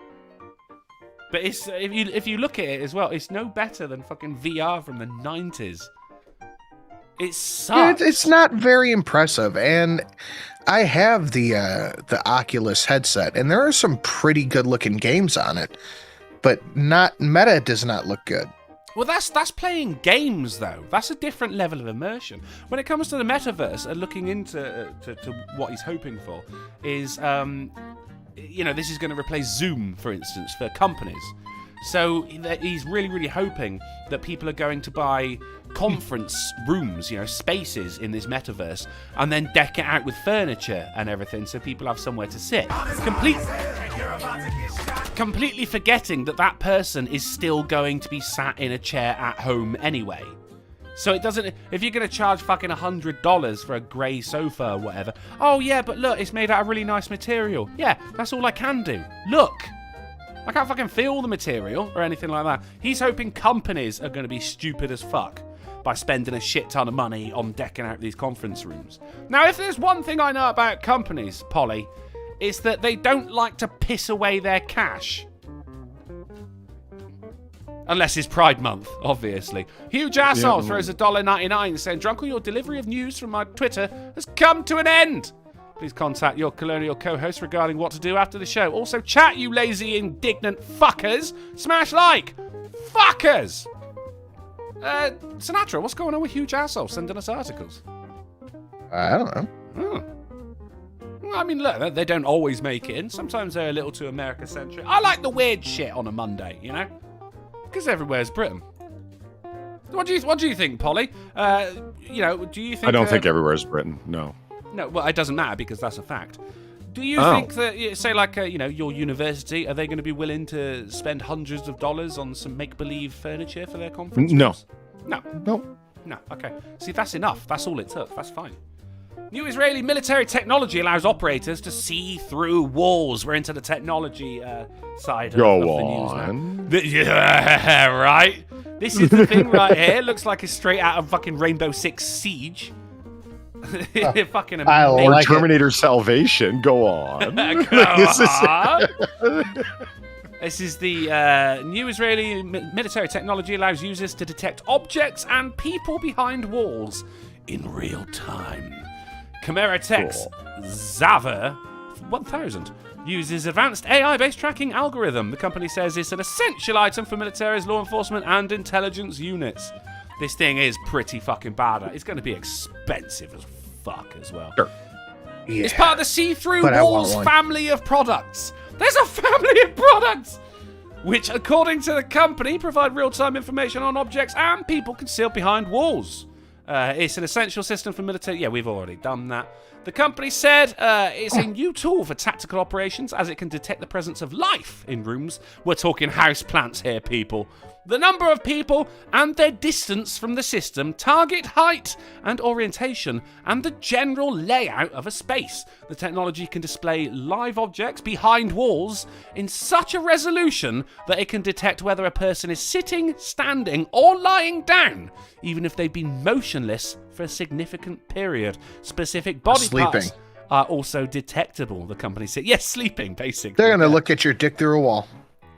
But it's if you look at it as well, it's no better than fucking VR from the 90s. It sucks. It's not very impressive, and I have the Oculus headset, and there are some pretty good-looking games on it, but Meta does not look good. Well, that's playing games, though. That's a different level of immersion. When it comes to the metaverse and looking into to what he's hoping for is, this is going to replace Zoom, for instance, for companies. So he's really, really hoping that people are going to buy conference rooms, spaces in this metaverse, and then deck it out with furniture and everything so people have somewhere to sit. Completely forgetting that person is still going to be sat in a chair at home anyway. So it doesn't... If you're going to charge fucking $100 for a grey sofa or whatever, oh yeah, but look, it's made out of really nice material. Yeah, that's all I can do. Look! I can't fucking feel the material or anything like that. He's hoping companies are going to be stupid as fuck by spending a shit ton of money on decking out these conference rooms. Now, if there's one thing I know about companies, Polly, it's that they don't like to piss away their cash. Unless it's Pride Month, obviously. Huge asshole throws $1.99 saying, Drunken, your delivery of news from my Twitter has come to an end. Please contact your colonial co-host regarding what to do after the show. Also, chat, you lazy, indignant fuckers. Smash like. Fuckers! Sinatra, what's going on with Huge Asshole sending us articles? I don't know. Oh. Well, I mean, look, they don't always make it in. Sometimes they're a little too America-centric. I like the weird shit on a Monday, Because everywhere's Britain. What do you think, Polly? Do you think... I don't think everywhere's Britain, no. No, well, it doesn't matter because that's a fact. Do you think that, say, like, your university, are they going to be willing to spend hundreds of dollars on some make-believe furniture for their conference? No. No, okay. See, that's enough. That's all it took. That's fine. New Israeli military technology allows operators to see through walls. We're into the technology side of the news now. Yeah, right? This is the thing right here. Looks like it's straight out of fucking Rainbow Six Siege. Fucking amazing. Or Terminator Salvation. Go on. This is the new Israeli military technology allows users to detect objects and people behind walls in real time. Chimera Tech's Zava 1000 uses advanced AI-based tracking algorithm. The company says it's an essential item for military's law enforcement and intelligence units. This thing is pretty fucking bad. It's going to be expensive as fuck as well. Sure. Yeah. It's part of the See-Through Walls family of products. There's a family of products! Which, according to the company, provide real-time information on objects and people concealed behind walls. It's an essential system for military... Yeah, we've already done that. The company said it's a new tool for tactical operations as it can detect the presence of life in rooms. We're talking house plants here, people. The number of people and their distance from the system, target height and orientation, and the general layout of a space. The technology can display live objects behind walls in such a resolution that it can detect whether a person is sitting, standing, or lying down, even if they've been motionless for a significant period. Specific body parts are also detectable, the company said. Yes, sleeping, basically. They're going to look at your dick through a wall.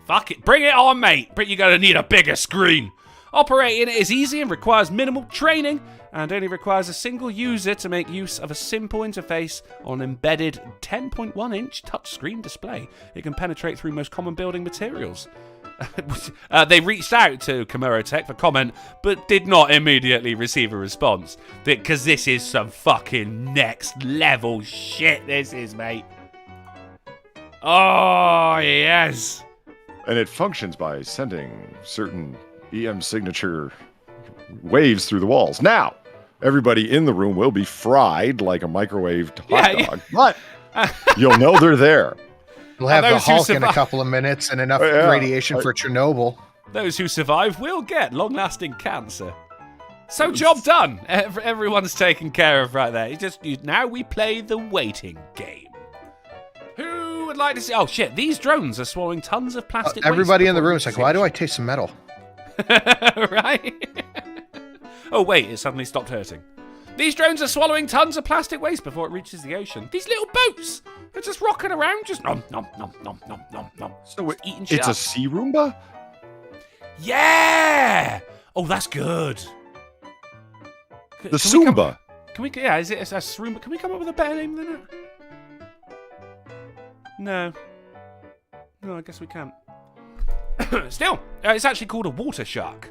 Fuck it. Bring it on, mate. But you're going to need a bigger screen. Operating it is easy and requires minimal training, and only requires a single user to make use of a simple interface on an embedded 10.1-inch touchscreen display. It can penetrate through most common building materials. They reached out to Kimura Tech for comment, but did not immediately receive a response. Because this is some fucking next level shit, this is, mate. Oh, yes. And it functions by sending certain EM signature waves through the walls. Now, everybody in the room will be fried like a microwaved hot dog, but you'll know they're there. We'll have the Hulk in a couple of minutes and enough radiation for Chernobyl. Those who survive will get long-lasting cancer. So job done. Everyone's taken care of right there. Now we play the waiting game. Who would like to see? Oh shit! These drones are swallowing tons of plastic. Everybody in the room is like, why do I taste some metal? Right? Oh wait, it suddenly stopped hurting. These drones are swallowing tons of plastic waste before it reaches the ocean. These little boats are just rocking around, just nom nom nom nom nom nom nom. So eating shit. It's a sea Roomba? Yeah. Oh, that's good. The Soomba. Can we? Yeah, is it a Roomba? Can we come up with a better name than that? No. No, I guess we can't. Still, it's actually called a water shark.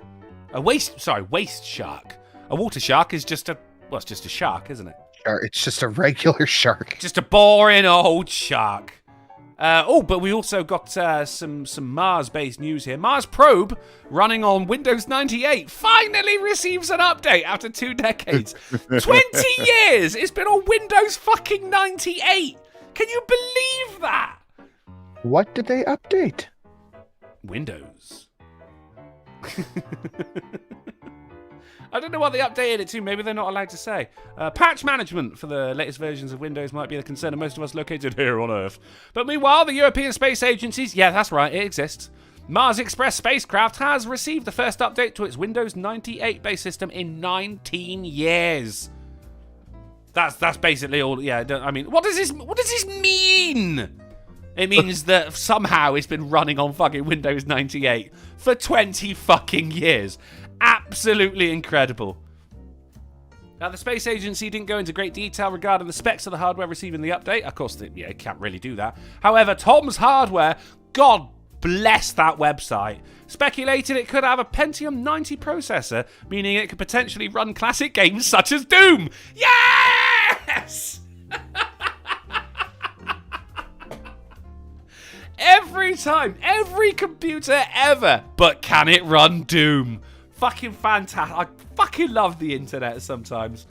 Waste shark. A water shark is just it's just a shark, isn't it? It's just a regular shark. Just a boring old shark. But we also got some Mars-based news here. Mars probe running on Windows 98 finally receives an update after 2 decades. 20 years! It's been on Windows fucking 98! Can you believe that? What did they update? Windows. I don't know what they updated it to. Maybe they're not allowed to say. Patch management for the latest versions of Windows might be the concern of most of us located here on Earth. But meanwhile, the European Space Agency's... Yeah, that's right, it exists. Mars Express spacecraft has received the first update to its Windows 98 base system in 19 years. That's basically all... Yeah, I mean, what does this mean? It means that somehow it's been running on fucking Windows 98 for 20 fucking years. Absolutely incredible. Now, the Space Agency didn't go into great detail regarding the specs of the hardware receiving the update. Of course, it can't really do that. However, Tom's Hardware, God bless that website, speculated it could have a Pentium 90 processor, meaning it could potentially run classic games such as Doom. Yes! Every time, every computer ever, but can it run Doom? Fucking fantastic. I fucking love the internet sometimes.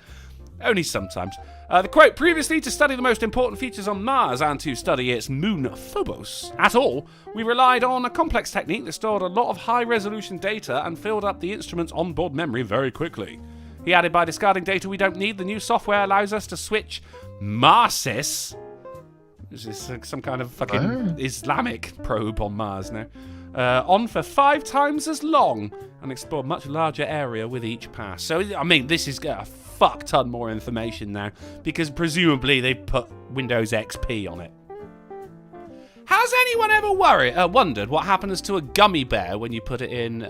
Only sometimes. The quote, previously to study the most important features on Mars and to study its moon Phobos at all, we relied on a complex technique that stored a lot of high-resolution data and filled up the instrument's onboard memory very quickly. He added, by discarding data we don't need, the new software allows us to switch Marsis, which is some kind of fucking Islamic probe on Mars now, on for 5 times as long and explore a much larger area with each pass. So, I mean, this is a fuck ton more information now because presumably they put Windows XP on it. Has anyone ever wondered what happens to a gummy bear when you put it in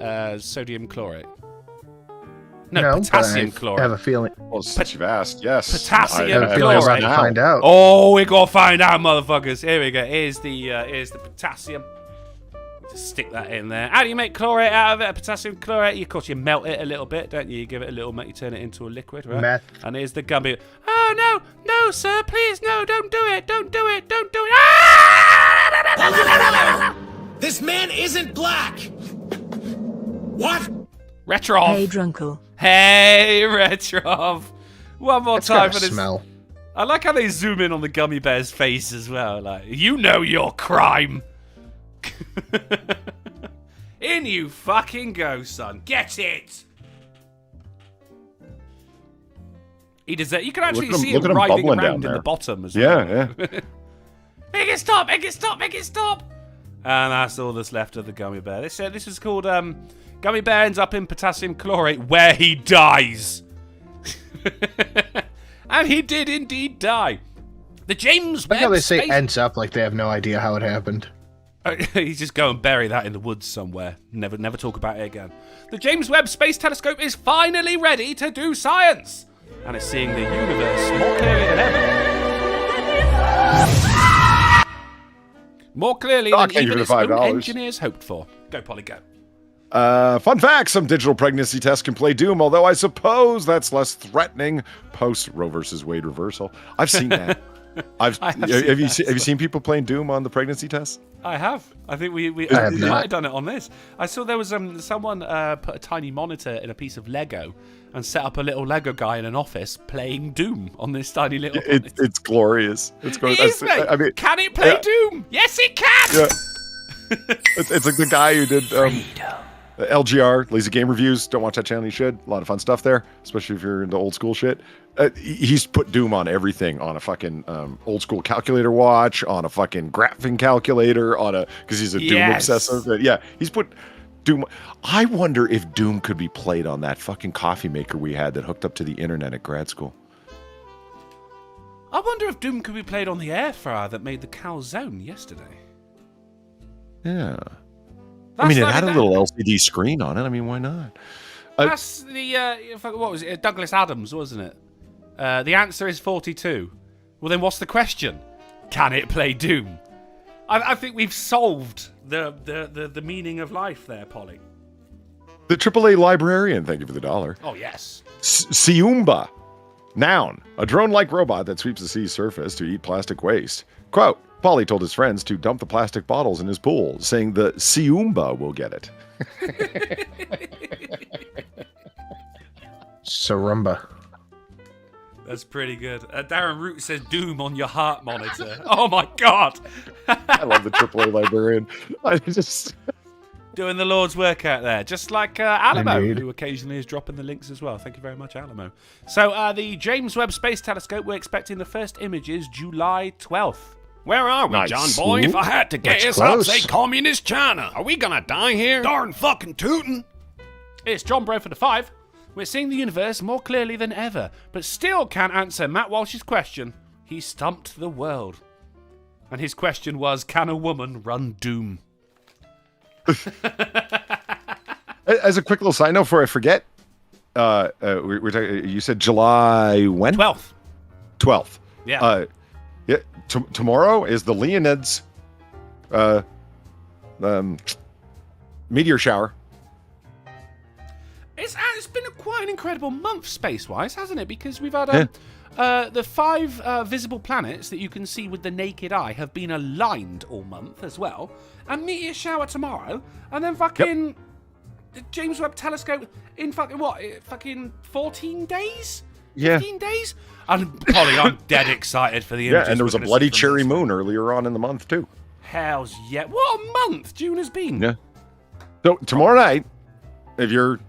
sodium chlorate? No, potassium chlorate. I have a feeling. Well, since you've asked, yes. Potassium chlorate. chlorate. Find out. Oh, we gotta find out, motherfuckers. Here we go. Here's the potassium. Just stick that in there. How do you make chlorate out of it? Potassium chlorate. Of course, you melt it a little bit, don't you? You give it a little, you turn it into a liquid, right? Meth. And here's the gummy. Oh no, sir, please, no, don't do it, don't do it. Ah! This man isn't black. What? Retrov. Hey, Drunkle. Hey, Retrov. One more time for this. Smell. I like how they zoom in on the gummy bear's face as well. Like, you know your crime. In you fucking go, son. Get it. He does that. You can actually see him writhing around in the bottom as well. Yeah. Make it stop. Make it stop. Make it stop. And that's all that's left of the gummy bear. They said this is called Gummy bear ends up in potassium chlorate where he dies. And he did indeed die. The James Webb how they say space... ends up like they have no idea how it happened. He's just go and bury that in the woods somewhere. Never talk about it again. The James Webb Space Telescope is finally ready to do science, and it's seeing the universe more clearly than ever. More clearly than even its own engineers hoped for. Go, Polly, go. Fun fact, some digital pregnancy tests can play Doom, although I suppose that's less threatening post Roe versus Wade reversal. I've seen that. Have you seen people playing Doom on the pregnancy tests? I have. I think we might have done it on this. I saw there was someone put a tiny monitor in a piece of Lego and set up a little Lego guy in an office playing Doom on this tiny little monitor. It's glorious. It's glorious. It is, mate. I mean, can it play Doom? Yes, it can! Yeah. It's like the guy who did LGR, Lazy Game Reviews. Don't watch that channel, you should. A lot of fun stuff there, especially if you're into old school shit. He's put Doom on everything, on a fucking old school calculator watch, on a fucking graphing calculator, because he's a Doom obsessive. Yeah, he's put Doom. I wonder if Doom could be played on that fucking coffee maker we had that hooked up to the internet at grad school. I wonder if Doom could be played on the air fryer that made the calzone yesterday. Yeah. It had a little LCD screen on it. I mean, why not? That's the, what was it? Douglas Adams, wasn't it? The answer is 42. Well, then what's the question? Can it play Doom? I think we've solved the meaning of life there, Polly. The AAA librarian, thank you for the $1. Oh, yes. Siumba. Noun. A drone-like robot that sweeps the sea's surface to eat plastic waste. Quote. Polly told his friends to dump the plastic bottles in his pool, saying the Siumba will get it. Sarumba. That's pretty good. Darren Root says Doom on your heart monitor. Oh my God. I love the AAA librarian. I just... Doing the Lord's work out there. Just like Alamo, who occasionally is dropping the links as well. Thank you very much, Alamo. So the James Webb Space Telescope, we're expecting the first images July 12th. Where are we, John boy? If I had to guess, I'd say communist China. Are we gonna die here? Darn fucking tootin'. It's John Broford 5. We're seeing the universe more clearly than ever, but still can't answer Matt Walsh's question. He stumped the world. And his question was, can a woman run Doom? As a quick little side note before I forget, we're talking, you said July when? 12th. 12th. Yeah. Tomorrow is the Leonids meteor shower. It's been quite an incredible month space-wise, hasn't it? Because we've had the 5 visible planets that you can see with the naked eye have been aligned all month as well. And meteor shower tomorrow, and then fucking the James Webb Telescope in fucking 14 days? 15 days? And Polly, I'm dead excited for the images. Yeah, and there was a bloody cherry moon earlier on in the month too. Hells yeah. What a month June has been. Yeah. So tomorrow night, if you're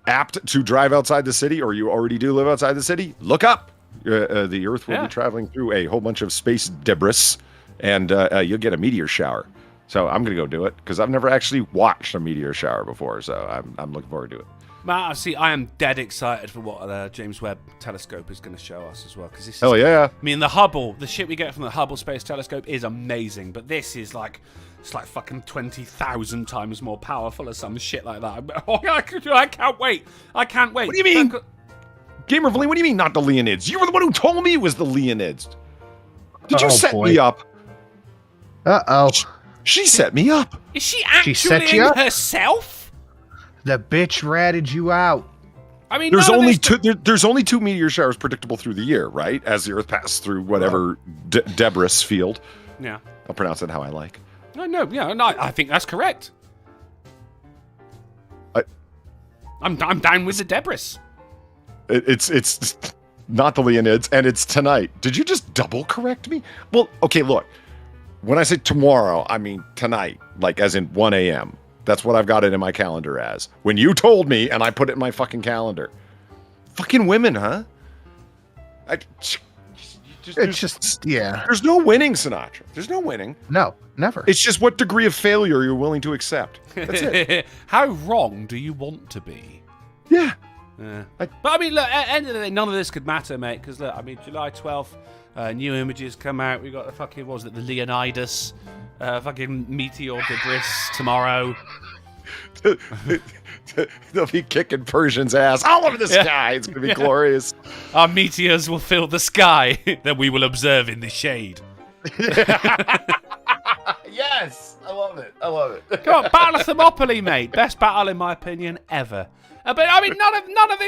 apt to drive outside the city, or you already do live outside the city, look up. The Earth will be traveling through a whole bunch of space debris, and you'll get a meteor shower. So I'm going to go do it, because I've never actually watched a meteor shower before, so I'm looking forward to it. Matt, see, I am dead excited for what the James Webb Telescope is going to show us as well. Because this is, hell yeah. I mean, the Hubble, the shit we get from the Hubble Space Telescope is amazing, but this is like, it's like fucking 20,000 times more powerful or some shit like that. Oh, I can't wait. I can't wait. What do you mean? Gamer of Lee, what do you mean not the Leonids? You were the one who told me it was the Leonids. Did you set me up? Uh-oh. She set me up. Is she actually herself? The bitch ratted you out. I mean, there's only two meteor showers predictable through the year, right? As the Earth passes through whatever debris field. Yeah. I'll pronounce it how I like. No, I think that's correct. I'm down with the debris. It's not the Leonids, and it's tonight. Did you just double correct me? Well, okay, look. When I say tomorrow, I mean tonight, like as in 1 a.m. That's what I've got it in my calendar as. When you told me, and I put it in my fucking calendar. Fucking women, huh? It's just, yeah. There's no winning, Sinatra. There's no winning. No, never. It's just what degree of failure you're willing to accept. That's it. How wrong do you want to be? Yeah. But I mean, look, at the end of the day, none of this could matter, mate, because look, I mean, July 12th, new images come out. We got the fucking, what was it, the Leonidas Fucking meteor debris tomorrow. They'll be kicking Persian's ass all over the sky. It's going to be glorious. Our meteors will fill the sky that we will observe in the shade. Yes, I love it. I love it. Come on, Battle of Thermopylae, mate. Best battle in my opinion ever. But I mean, none of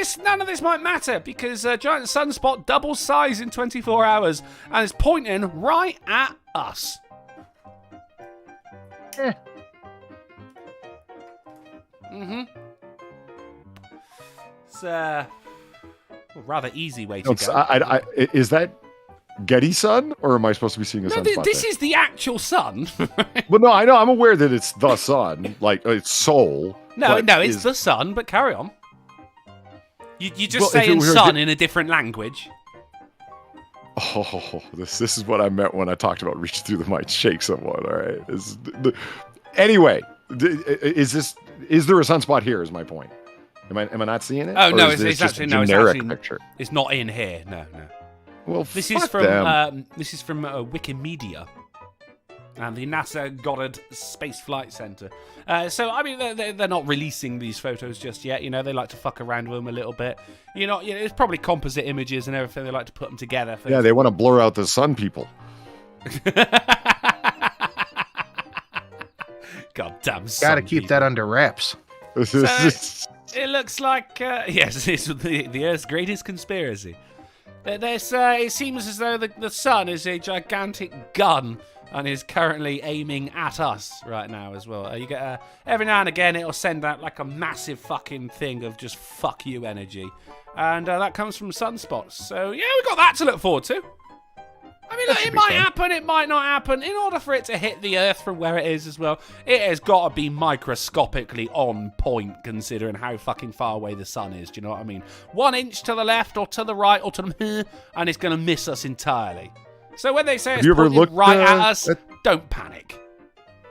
this might matter because giant sunspot doubles size in 24 hours and is pointing right at us. It's a rather easy way to go. Is that Getty sun, or am I supposed to be seeing a sunspot? This is the actual sun. Well, no, I know. I'm aware that it's the sun, like it's Sol. No, it's the sun. But carry on. You just saying sun in a different language. Oh, this is what I meant when I talked about reaching through the mic, shake someone. All right. Anyway, is there a sunspot here? Is my point. Am I not seeing it? Oh no, it's actually a no. generic picture. It's not in here. No. Well, this fuck is from them. Wikimedia and the NASA Goddard Space Flight Center. So I mean, they're not releasing these photos just yet. You know, they like to fuck around with them a little bit. It's probably composite images and everything. They like to put them together. Yeah, they want to blur out the sun people. Goddamn. Gotta keep that under wraps. So, it looks like yes, it's the Earth's greatest conspiracy. It seems as though the sun is a gigantic gun and is currently aiming at us right now as well. You get every now and again it'll send out like a massive fucking thing of just fuck you energy, and that comes from sunspots. So yeah, we got that to look forward to. I mean, look, it might happen, it might not happen. In order for it to hit the Earth from where it is as well, it has got to be microscopically on point considering how fucking far away the sun is. Do you know what I mean? 1 inch to the left or to the right or to the and it's going to miss us entirely. So when they say it's pointing right at us, don't panic.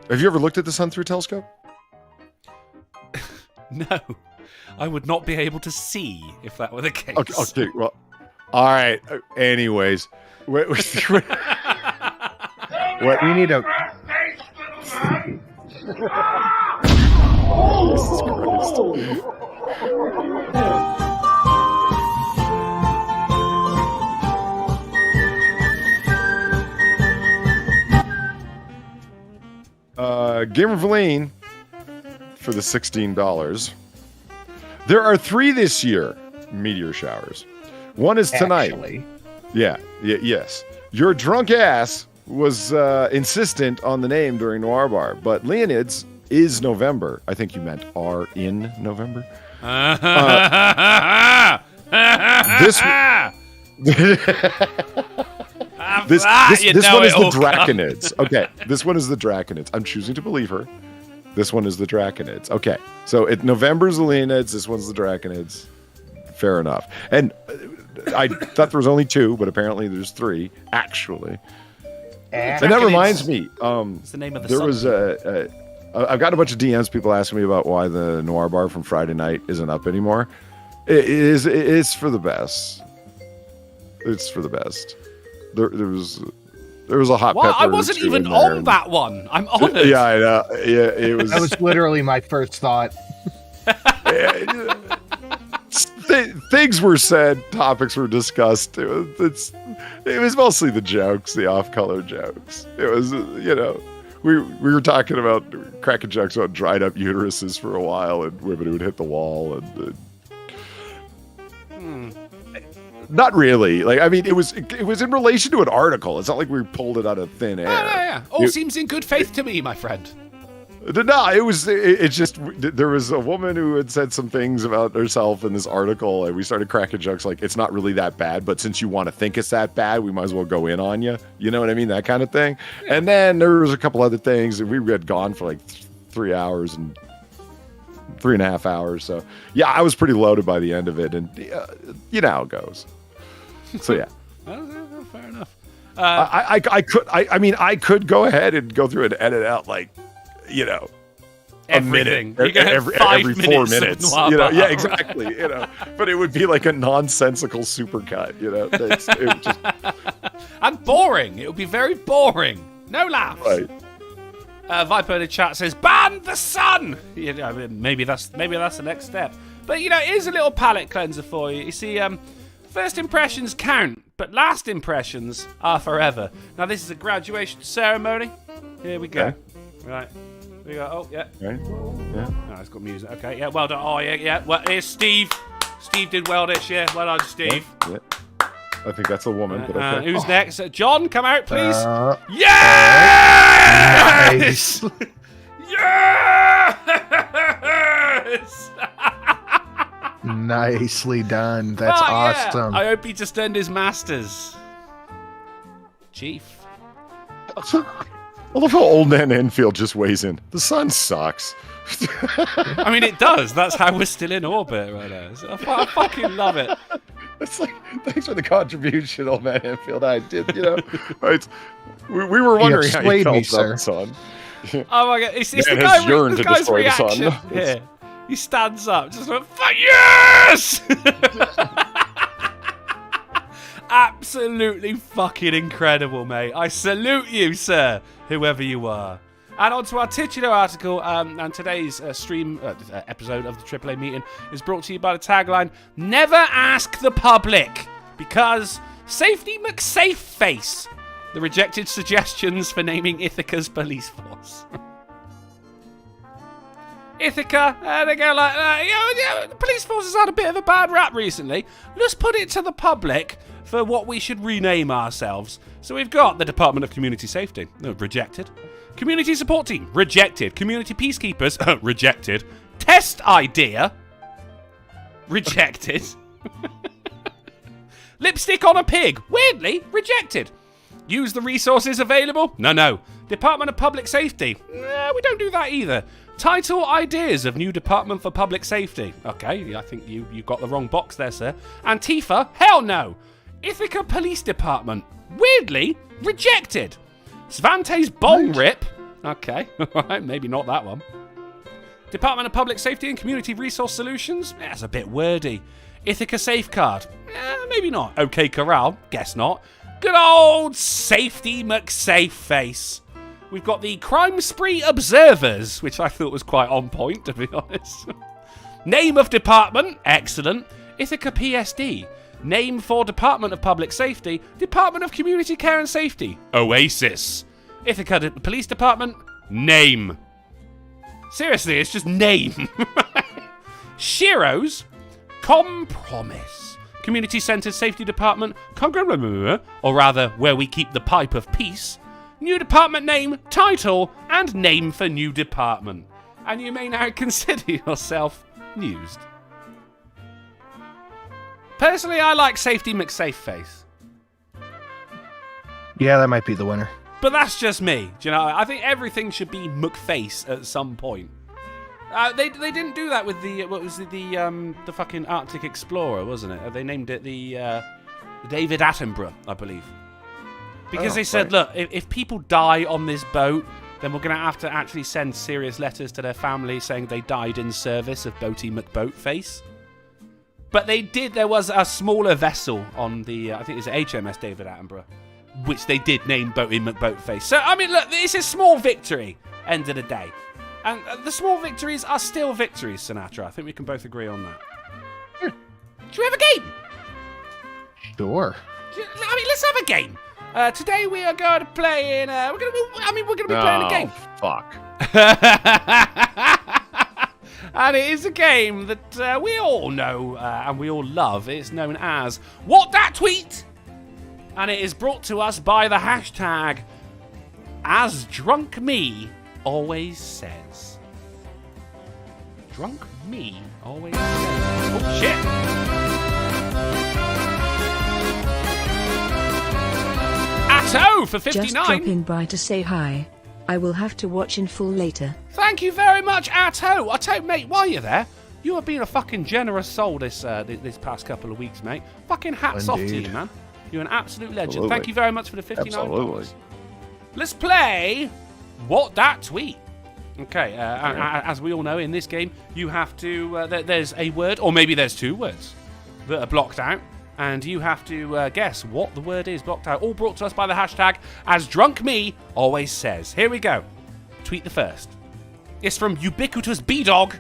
Have you ever looked at the sun through a telescope? No. I would not be able to see if that were the case. Okay, well, all right. Anyways. What we need a Jesus Christ. Gamer Valine for the $16. There are 3 this year meteor showers. One is tonight. Actually. Yes. Your drunk ass was insistent on the name during Noir Bar, but Leonid's is November. I think you meant are in November. This one is the Draconids. Okay, this one is the Draconids. I'm choosing to believe her. This one is the Draconids. Okay, so November's the Leonids. This one's the Draconids. Fair enough. And I thought there was only 2, but apparently there's 3, actually. And that reminds me, it's the name of the there song. was I've got a bunch of DMs, people asking me about why the Noir Bar from Friday night isn't up anymore. It's for the best. It's for the best. There was a hot pepper. I wasn't even on that one. I'm honored. Yeah, I know. Yeah, it was. That was literally my first thought. Things were said, topics were discussed. It was mostly the jokes, the off-color jokes. It was, we were talking about cracking jokes about dried up uteruses for a while, and women who would hit the wall, and not really. Like, I mean, it was in relation to an article. It's not like we pulled it out of thin air. Yeah. All seems in good faith to me, my friend. No, it's just, there was a woman who had said some things about herself in this article, and we started cracking jokes like, it's not really that bad, but since you want to think it's that bad, we might as well go in on you. You know what I mean? That kind of thing. And then there was a couple other things, and we had gone for like 3 hours and 3.5 hours. So yeah, I was pretty loaded by the end of it, and you know how it goes. So yeah. Fair enough. I could go ahead and go through and edit out like, a minute every 4 minutes. Yeah, exactly. But it would be like a nonsensical supercut. It would just and boring. It would be very boring. No laughs. Right. Viper in the chat says, ban the sun! You know, maybe that's the next step. But, you know, here's a little palate cleanser for you. You see, first impressions count, but last impressions are forever. Now, this is a graduation ceremony. Here we go. Okay. Right. Here we go. Oh, yeah. Right. Yeah. Oh, it's got music. Okay, yeah, well done. Oh, yeah. Well, here's Steve. Steve did well this year. Well done, Steve. Yeah. I think that's a woman, but okay. Who's next? John, come out, please. Yes! Yes! Nicely done. That's awesome. Yeah. I hope he just earned his masters. Chief. I love how old man Enfield just weighs in. The sun sucks. I mean, it does. That's how we're still in orbit right now. So I fucking love it. It's like, thanks for the contribution, old man Enfield. I did, you know. Right. We were wondering how you felt about the sun. Oh my god, it's the Man guy has yearned the to guy's destroy the reaction. sun. Yeah. He stands up, just like, fuck yes! Absolutely fucking incredible, mate. I salute you, sir, whoever you are. And on to our titular article, and today's episode of the AAA meeting is brought to you by the tagline, Never Ask the Public, because Safety McSafeface, the rejected suggestions for naming Ithaca's police force. Ithaca, they go like, the police force has had a bit of a bad rap recently. Let's put it to the public for what we should rename ourselves. So we've got the Department of Community Safety, rejected. Community Support Team, rejected. Community Peacekeepers, rejected. Test Idea, rejected. Lipstick on a Pig, weirdly, rejected. Use the resources available? No. Department of Public Safety, we don't do that either. Title Ideas of New Department for Public Safety. Okay, I think you got the wrong box there, sir. Antifa? Hell no. Ithaca Police Department, weirdly, rejected. Svante's Bong Rip. Okay, alright, maybe not that one. Department of Public Safety and Community Resource Solutions? That's a bit wordy. Ithaca Safeguard? Maybe not. OK Corral? Guess not. Good old Safety McSafeface. We've got the Crime Spree Observers, which I thought was quite on point, to be honest. Name of Department? Excellent. Ithaca PSD. Name for Department of Public Safety, Department of Community Care and Safety, Oasis. Ithaca Police Department, name. Seriously, it's just name. Shiro's, Compromise. Community Centre Safety Department, or rather, where we keep the pipe of peace. New department name, title, and name for new department. And you may now consider yourself used. Personally, I like Safety McSafeface. Yeah, that might be the winner. But that's just me. Do you know? I think everything should be McFace at some point. They didn't do that with the the fucking Arctic Explorer, wasn't it? They named it the David Attenborough, I believe. Because they said, look, if people die on this boat, then we're going to have to actually send serious letters to their family saying they died in service of Boaty McBoatface. But they did. There was a smaller vessel on the, I think it was HMS David Attenborough, which they did name Boaty McBoatface. So, I mean, look, it's a small victory, end of the day. And the small victories are still victories, Sinatra. I think we can both agree on that. Should we have a game? Sure. I mean, let's have a game. Today we are going to play in. We're going to be playing a game. Fuck. And it is a game that we all know and we all love. It's known as What That Tweet, and it is brought to us by the hashtag As Drunk Me Always Says. Drunk Me Always Says. Oh shit. Atto for 59. Just dropping by to say hi. I will have to watch in full later. Thank you very much, Atto. I tell you, mate, while you're there, you have been a fucking generous soul this past couple of weeks, mate. Fucking hats off to you, man. You're an absolute legend. Absolutely. Thank you very much for the $59. Absolutely. Let's play What That Tweet. Okay, as we all know, in this game, you have to... there's a word, or maybe there's two words, that are blocked out. And you have to guess what the word is blocked out. All brought to us by the hashtag As Drunk Me Always Says. Here we go. tweet the first. It's from Ubiquitous B-Dog.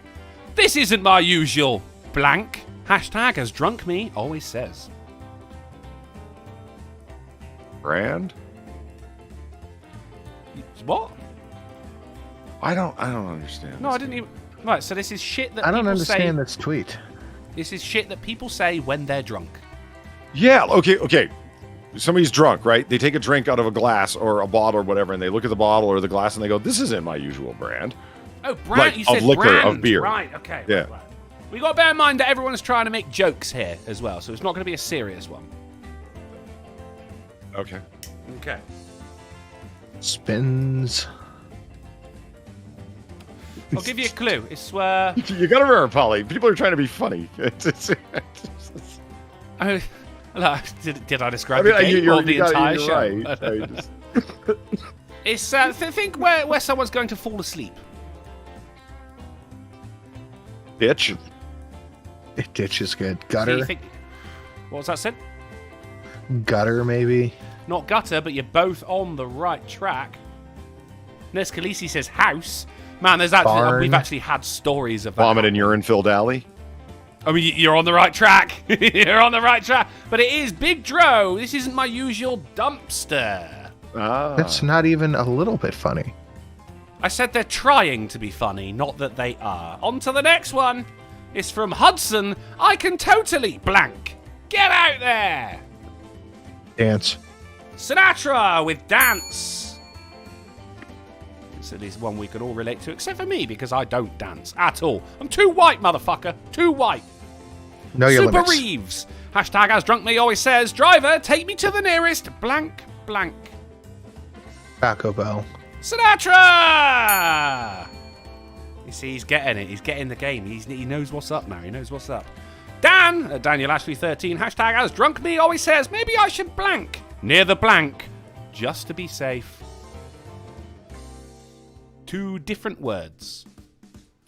This isn't my usual blank. Hashtag as drunk me always says. Brand? What? I don't understand. No, I didn't even... Right, so this is shit that I don't people understand say... this tweet. This is shit that people say when they're drunk. Yeah, okay. Somebody's drunk, right? They take a drink out of a glass or a bottle or whatever, and they look at the bottle or the glass and they go, this isn't my usual brand. Oh, brand? Like, you said of liquor, brand. of beer. Right, okay. Yeah. Right. We got to bear in mind that everyone is trying to make jokes here as well, so it's not going to be a serious one. Okay. Okay. Spins. I'll give you a clue. It's You gotta remember, Polly, people are trying to be funny. Oh, did I describe the game or the entire show? Right. It's think where someone's going to fall asleep. Ditch. Ditch is good. Gutter. What was that said? Gutter, maybe. Not gutter, but you're both on the right track. Nurse Khaleesi says house. Man, we've actually had stories of that. Vomit in urine-filled alley. I mean, you're on the right track. You're on the right track. But it is Big Dro. This isn't my usual dumpster. That's not even a little bit funny. I said they're trying to be funny, not that they are. On to the next one. It's from Hudson. I can totally blank. Get out there. Dance. Sinatra with Dance. It's at least one we could all relate to, except for me, because I don't dance at all. I'm too white, motherfucker. Too white. Know your Super limits. Reeves. Hashtag as drunk me always says, driver, take me to the nearest blank blank. Taco Bell. Sinatra! You see, he's getting it. He's getting the game. He knows what's up now. He knows what's up. Dan, Daniel Ashley 13, hashtag as drunk me always says, maybe I should blank. Near the blank, just to be safe. 2 different words.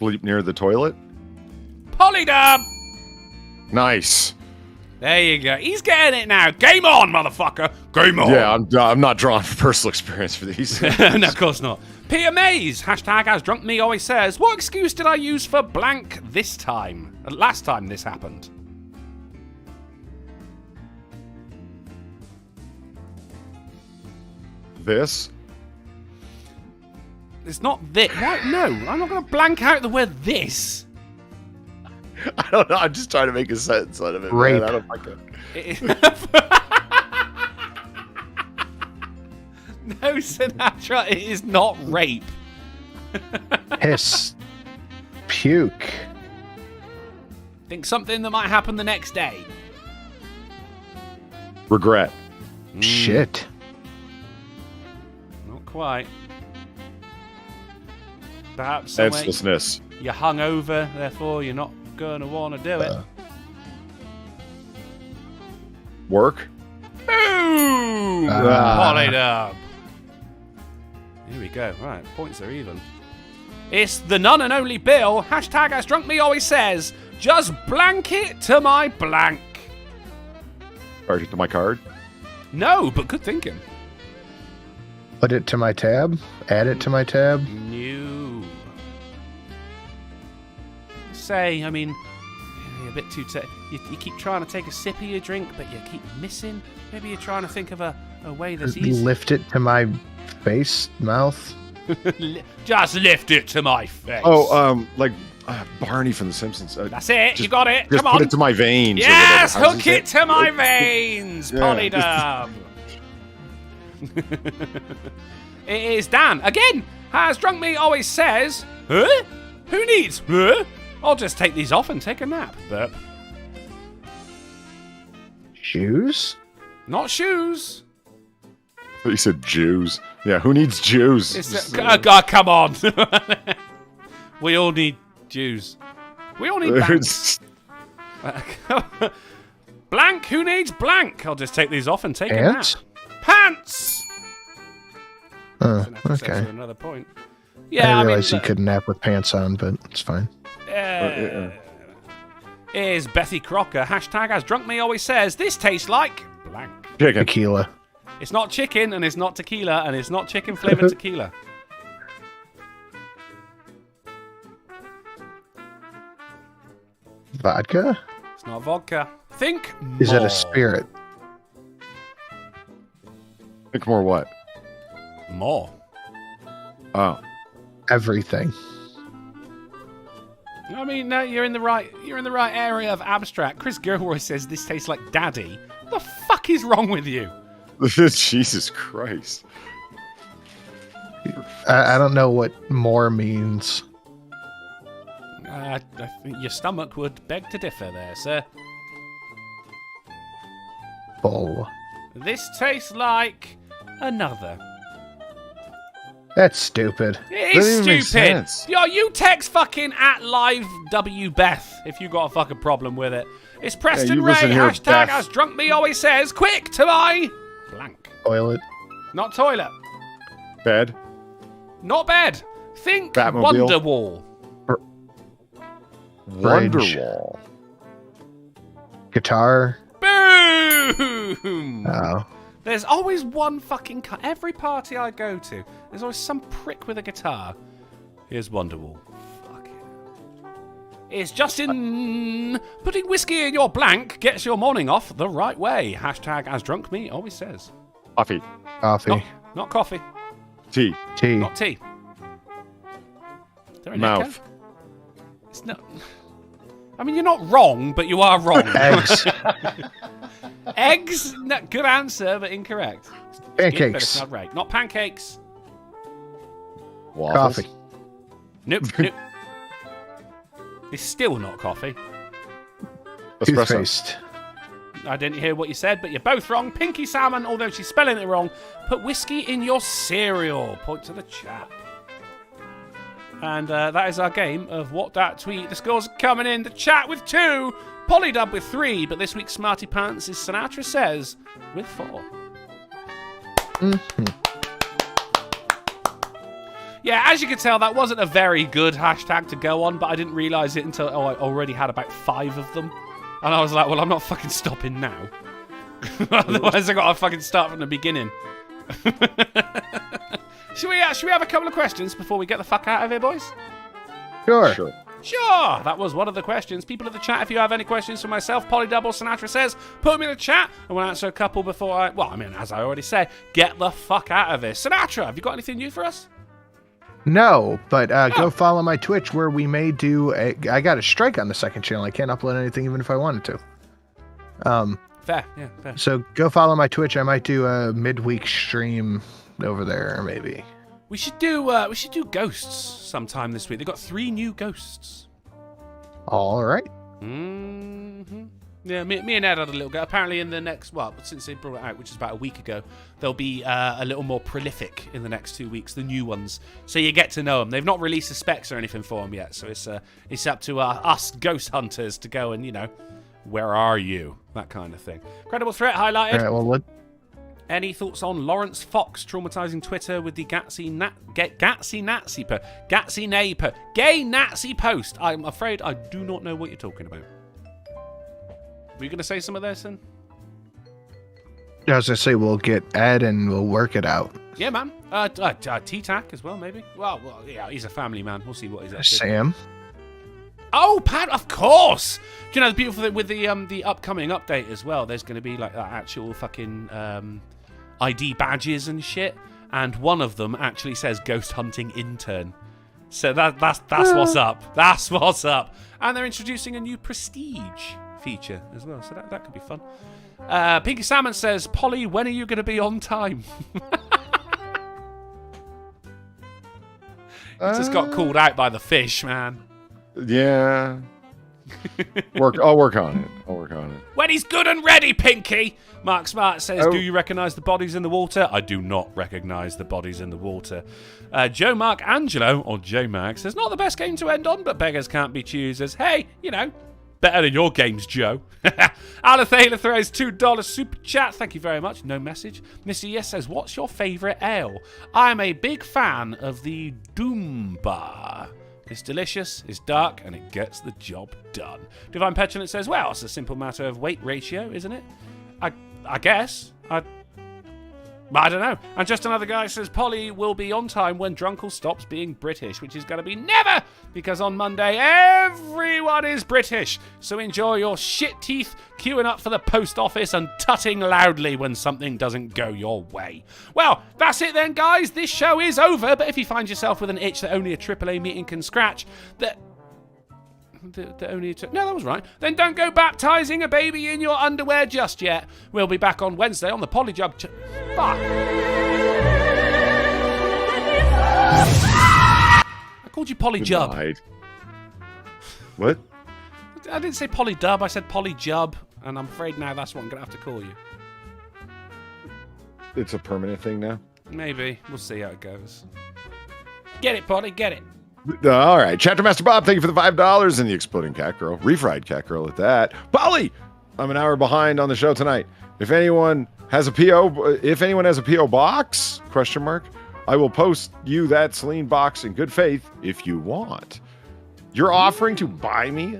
Bleep near the toilet. Polydub! Nice. There you go. He's getting it now. Game on, motherfucker. Game on. Yeah, I'm not drawn for personal experience for these. No, of course not. Peter Mays, hashtag as drunk me always says, what excuse did I use for blank this time? Last time this happened. This? It's not this. What? No, I'm not going to blank out the word this. I don't know. I'm just trying to make a sentence out of it. Rape. Man. I don't like it. No, Sinatra, it is not rape. Piss. Puke. Think something that might happen the next day. Regret. Shit. Not quite. Perhaps somewhere Senselessness. you're hungover, therefore you're not going to want to do it. Work. Boom! Polydub. Here we go. Right, points are even. It's the none and only Bill. Hashtag as drunk me always says, just blank it to my blank. Charge it to my card. No, but good thinking. Put it to my tab. Add it to my tab. No. Say, I mean, you're a bit too... You keep trying to take a sip of your drink, but you keep missing. Maybe you're trying to think of a way that's easy. Lift it to my face, mouth. Just lift it to my face. Oh, like Barney from The Simpsons. That's it. You got it. Just Come put on. it to my veins. Yes, hook it to my veins, Yeah. Polydub. It is Dan again. As drunk me always says, huh? Who needs? Huh? I'll just take these off and take a nap. Burp. Shoes? Not shoes. I thought you said Jews. Yeah, who needs Jews? Come on. We all need Jews. We all need banks. Blank. Who needs blank? I'll just take these off and take Pants? a nap. Pants. Okay. Another point. I Yeah, didn't I realize mean, you could nap with pants on, but it's fine. Here's Bethy Crocker. Hashtag as drunk me always says, this tastes like blank. Chicken. Tequila. It's not chicken, and it's not tequila, and it's not chicken flavored tequila. vodka? It's not vodka. Think more. Is it a spirit? Think more what? More. Oh. Everything. I mean, no, you're in the right area of abstract. Chris Gilroy says this tastes like daddy. What the fuck is wrong with you? Jesus Christ. I don't know what more means. I think your stomach would beg to differ there, sir. Bull. This tastes like another. That's stupid. It is stupid. Yo, you text fucking @LiveWBeth if you got a fucking problem with it. It's Preston Ray, hashtag Beth. as Drunk Me always says, quick to my blank. Toilet. Not toilet. Bed. Not bed. Think Batmobile. Wonderwall. Wonderwall. Guitar. Boom! Oh. There's always one fucking every party I go to, there's always some prick with a guitar. Here's Wonderwall. Fuck it. It's Justin. Putting whiskey in your blank gets your morning off the right way. Hashtag as drunk me always says. Coffee. Coffee. Not coffee. Tea. Tea. Not tea. Is there an Mouth. echo? It's not. I mean, you're not wrong, but you are wrong. Eggs. Eggs? No, good answer, but incorrect. Pancakes. But it's not right. Not pancakes. Waffles. Coffee. Nope. Nope. It's still not coffee. Espresso. Toothpaste. I didn't hear what you said, but you're both wrong. Pinky Salmon, although she's spelling it wrong, put whiskey in your cereal. Point to the chat. And that is our game of What Dat Tweet. The scores are coming in. The chat with 2, Polydub with 3, but this week's Smarty Pants is Sinatra Says with 4. Mm-hmm. Yeah, as you can tell, that wasn't a very good hashtag to go on, but I didn't realise it until I already had about 5 of them. And I was like, well, I'm not fucking stopping now. Otherwise, I got to fucking start from the beginning. Should we have a couple of questions before we get the fuck out of here, boys? Sure. Sure, that was one of the questions. People in the chat, if you have any questions for myself, Polydub or Sinatra Says, put them in the chat, and we'll answer a couple before as I already say, get the fuck out of here. Sinatra, have you got anything new for us? No, but go follow my Twitch where we may do I got a strike on the second channel. I can't upload anything even if I wanted to. Fair, yeah, fair. So go follow my Twitch. I might do a midweek stream over there, maybe. We should do ghosts sometime this week. They've got 3 new ghosts. All right. Mm-hmm. Yeah, me and Ed had a little go. Apparently in the next, since they brought it out, which is about a week ago, they'll be a little more prolific in the next 2 weeks, the new ones. So you get to know them. They've not released the specs or anything for them yet. So it's up to us ghost hunters to go and, where are you? That kind of thing. Credible threat highlighted. All right, well, what? Any thoughts on Lawrence Fox traumatizing Twitter with the gay Nazi post? I'm afraid I do not know what you're talking about. Were you going to say some of this, then? As I say, we'll get Ed and we'll work it out. Yeah, man. T-Tac as well, maybe. Well, yeah, he's a family man. We'll see what he's up to. Sam. Oh, Pat, of course. Do you know the beautiful thing with the upcoming update as well? There's going to be like that actual fucking ID badges and shit, and one of them actually says Ghost Hunting Intern. So that's what's up. That's what's up. And they're introducing a new prestige feature as well, so that could be fun. Pinky Salmon says, Polly, when are you going to be on time? Just got called out by the fish, man. Yeah. I'll work on it. When he's good and ready, Pinky. Mark Smart says, do you recognise the bodies in the water? I do not recognise the bodies in the water. Joe Mark Angelo, or J-Mac, says, not the best game to end on, but beggars can't be choosers. Hey, better than your games, Joe. Alathaler throws $2 super chat. Thank you very much. No message. Mr. Yes says, what's your favourite ale? I'm a big fan of the Nbomb Bar. It's delicious, it's dark, and it gets the job done. Divine Petulant says, well, it's a simple matter of weight ratio, isn't it? I guess. I don't know. And just another guy says Polly will be on time when Drunkle stops being British, which is going to be never, because on Monday everyone is British. So enjoy your shit teeth queuing up for the post office and tutting loudly when something doesn't go your way. Well, that's it then, guys. This show is over, but if you find yourself with an itch that only a AAA meeting can scratch, that was right. Then don't go baptizing a baby in your underwear just yet. We'll be back on Wednesday on the Polyjub. Fuck. I called you Polyjub. What? I didn't say Polydub. I said Polyjub, and I'm afraid now that's what I'm gonna have to call you. It's a permanent thing now. Maybe. We'll see how it goes. Get it, Polly. Get it. All right, Chapter Master Bob, thank you for the $5 and the exploding cat girl, refried cat girl at that. Polly, I'm an hour behind on the show tonight. If anyone has a PO box ? I will post you that Celine box in good faith if you want. You're offering to buy me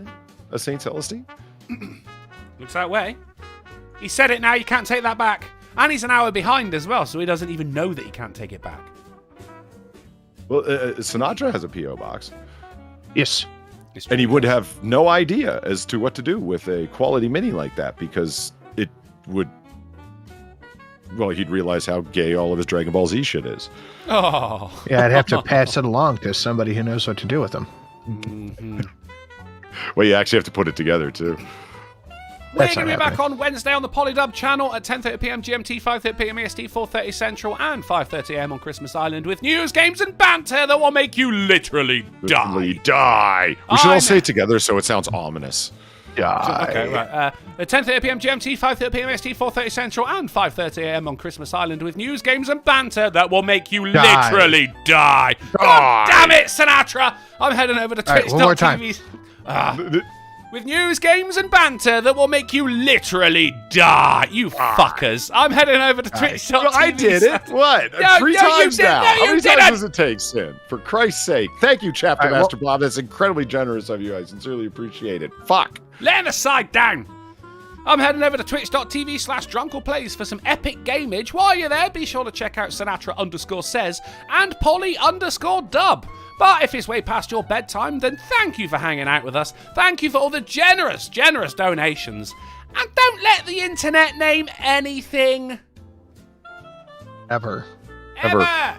a St. Celestine? Looks that way. He said it now. You can't take that back. And he's an hour behind as well, so he doesn't even know that he can't take it back. Well, Sinatra has a P.O. box. Yes. And he would have no idea as to what to do with a quality mini like that because it would... Well, he'd realize how gay all of his Dragon Ball Z shit is. Oh. Yeah, I'd have to pass it along to somebody who knows what to do with them. Mm-hmm. Well, you actually have to put it together, too. We're going to be back on Wednesday on the Polydub channel at 10:30pm GMT, 5:30pm EST, 4:30 Central, and 5:30am on Christmas Island with news, games, and banter that will make you literally die. We should all say it together so it sounds ominous. Die. Okay, right. At 10:30pm GMT, 5:30pm EST, 4:30 Central, and 5:30am on Christmas Island with news, games, and banter that will make you literally die. God damn it, Sinatra! I'm heading over to Twitch.tv. With news, games, and banter that will make you literally die. You fuckers. I'm heading over to Twitch.tv. I did it. What? Three times now. How many times does it take, Sin? For Christ's sake. Thank you, Chapter Master Bob. That's incredibly generous of you. I sincerely appreciate it. Fuck. Laying the side down. I'm heading over to twitch.tv/drunkleplays for some epic gameage. While you're there, be sure to check out Sinatra_says and Polly_dub. But if it's way past your bedtime, then thank you for hanging out with us. Thank you for all the generous donations. And don't let the internet name anything. Ever. Ever.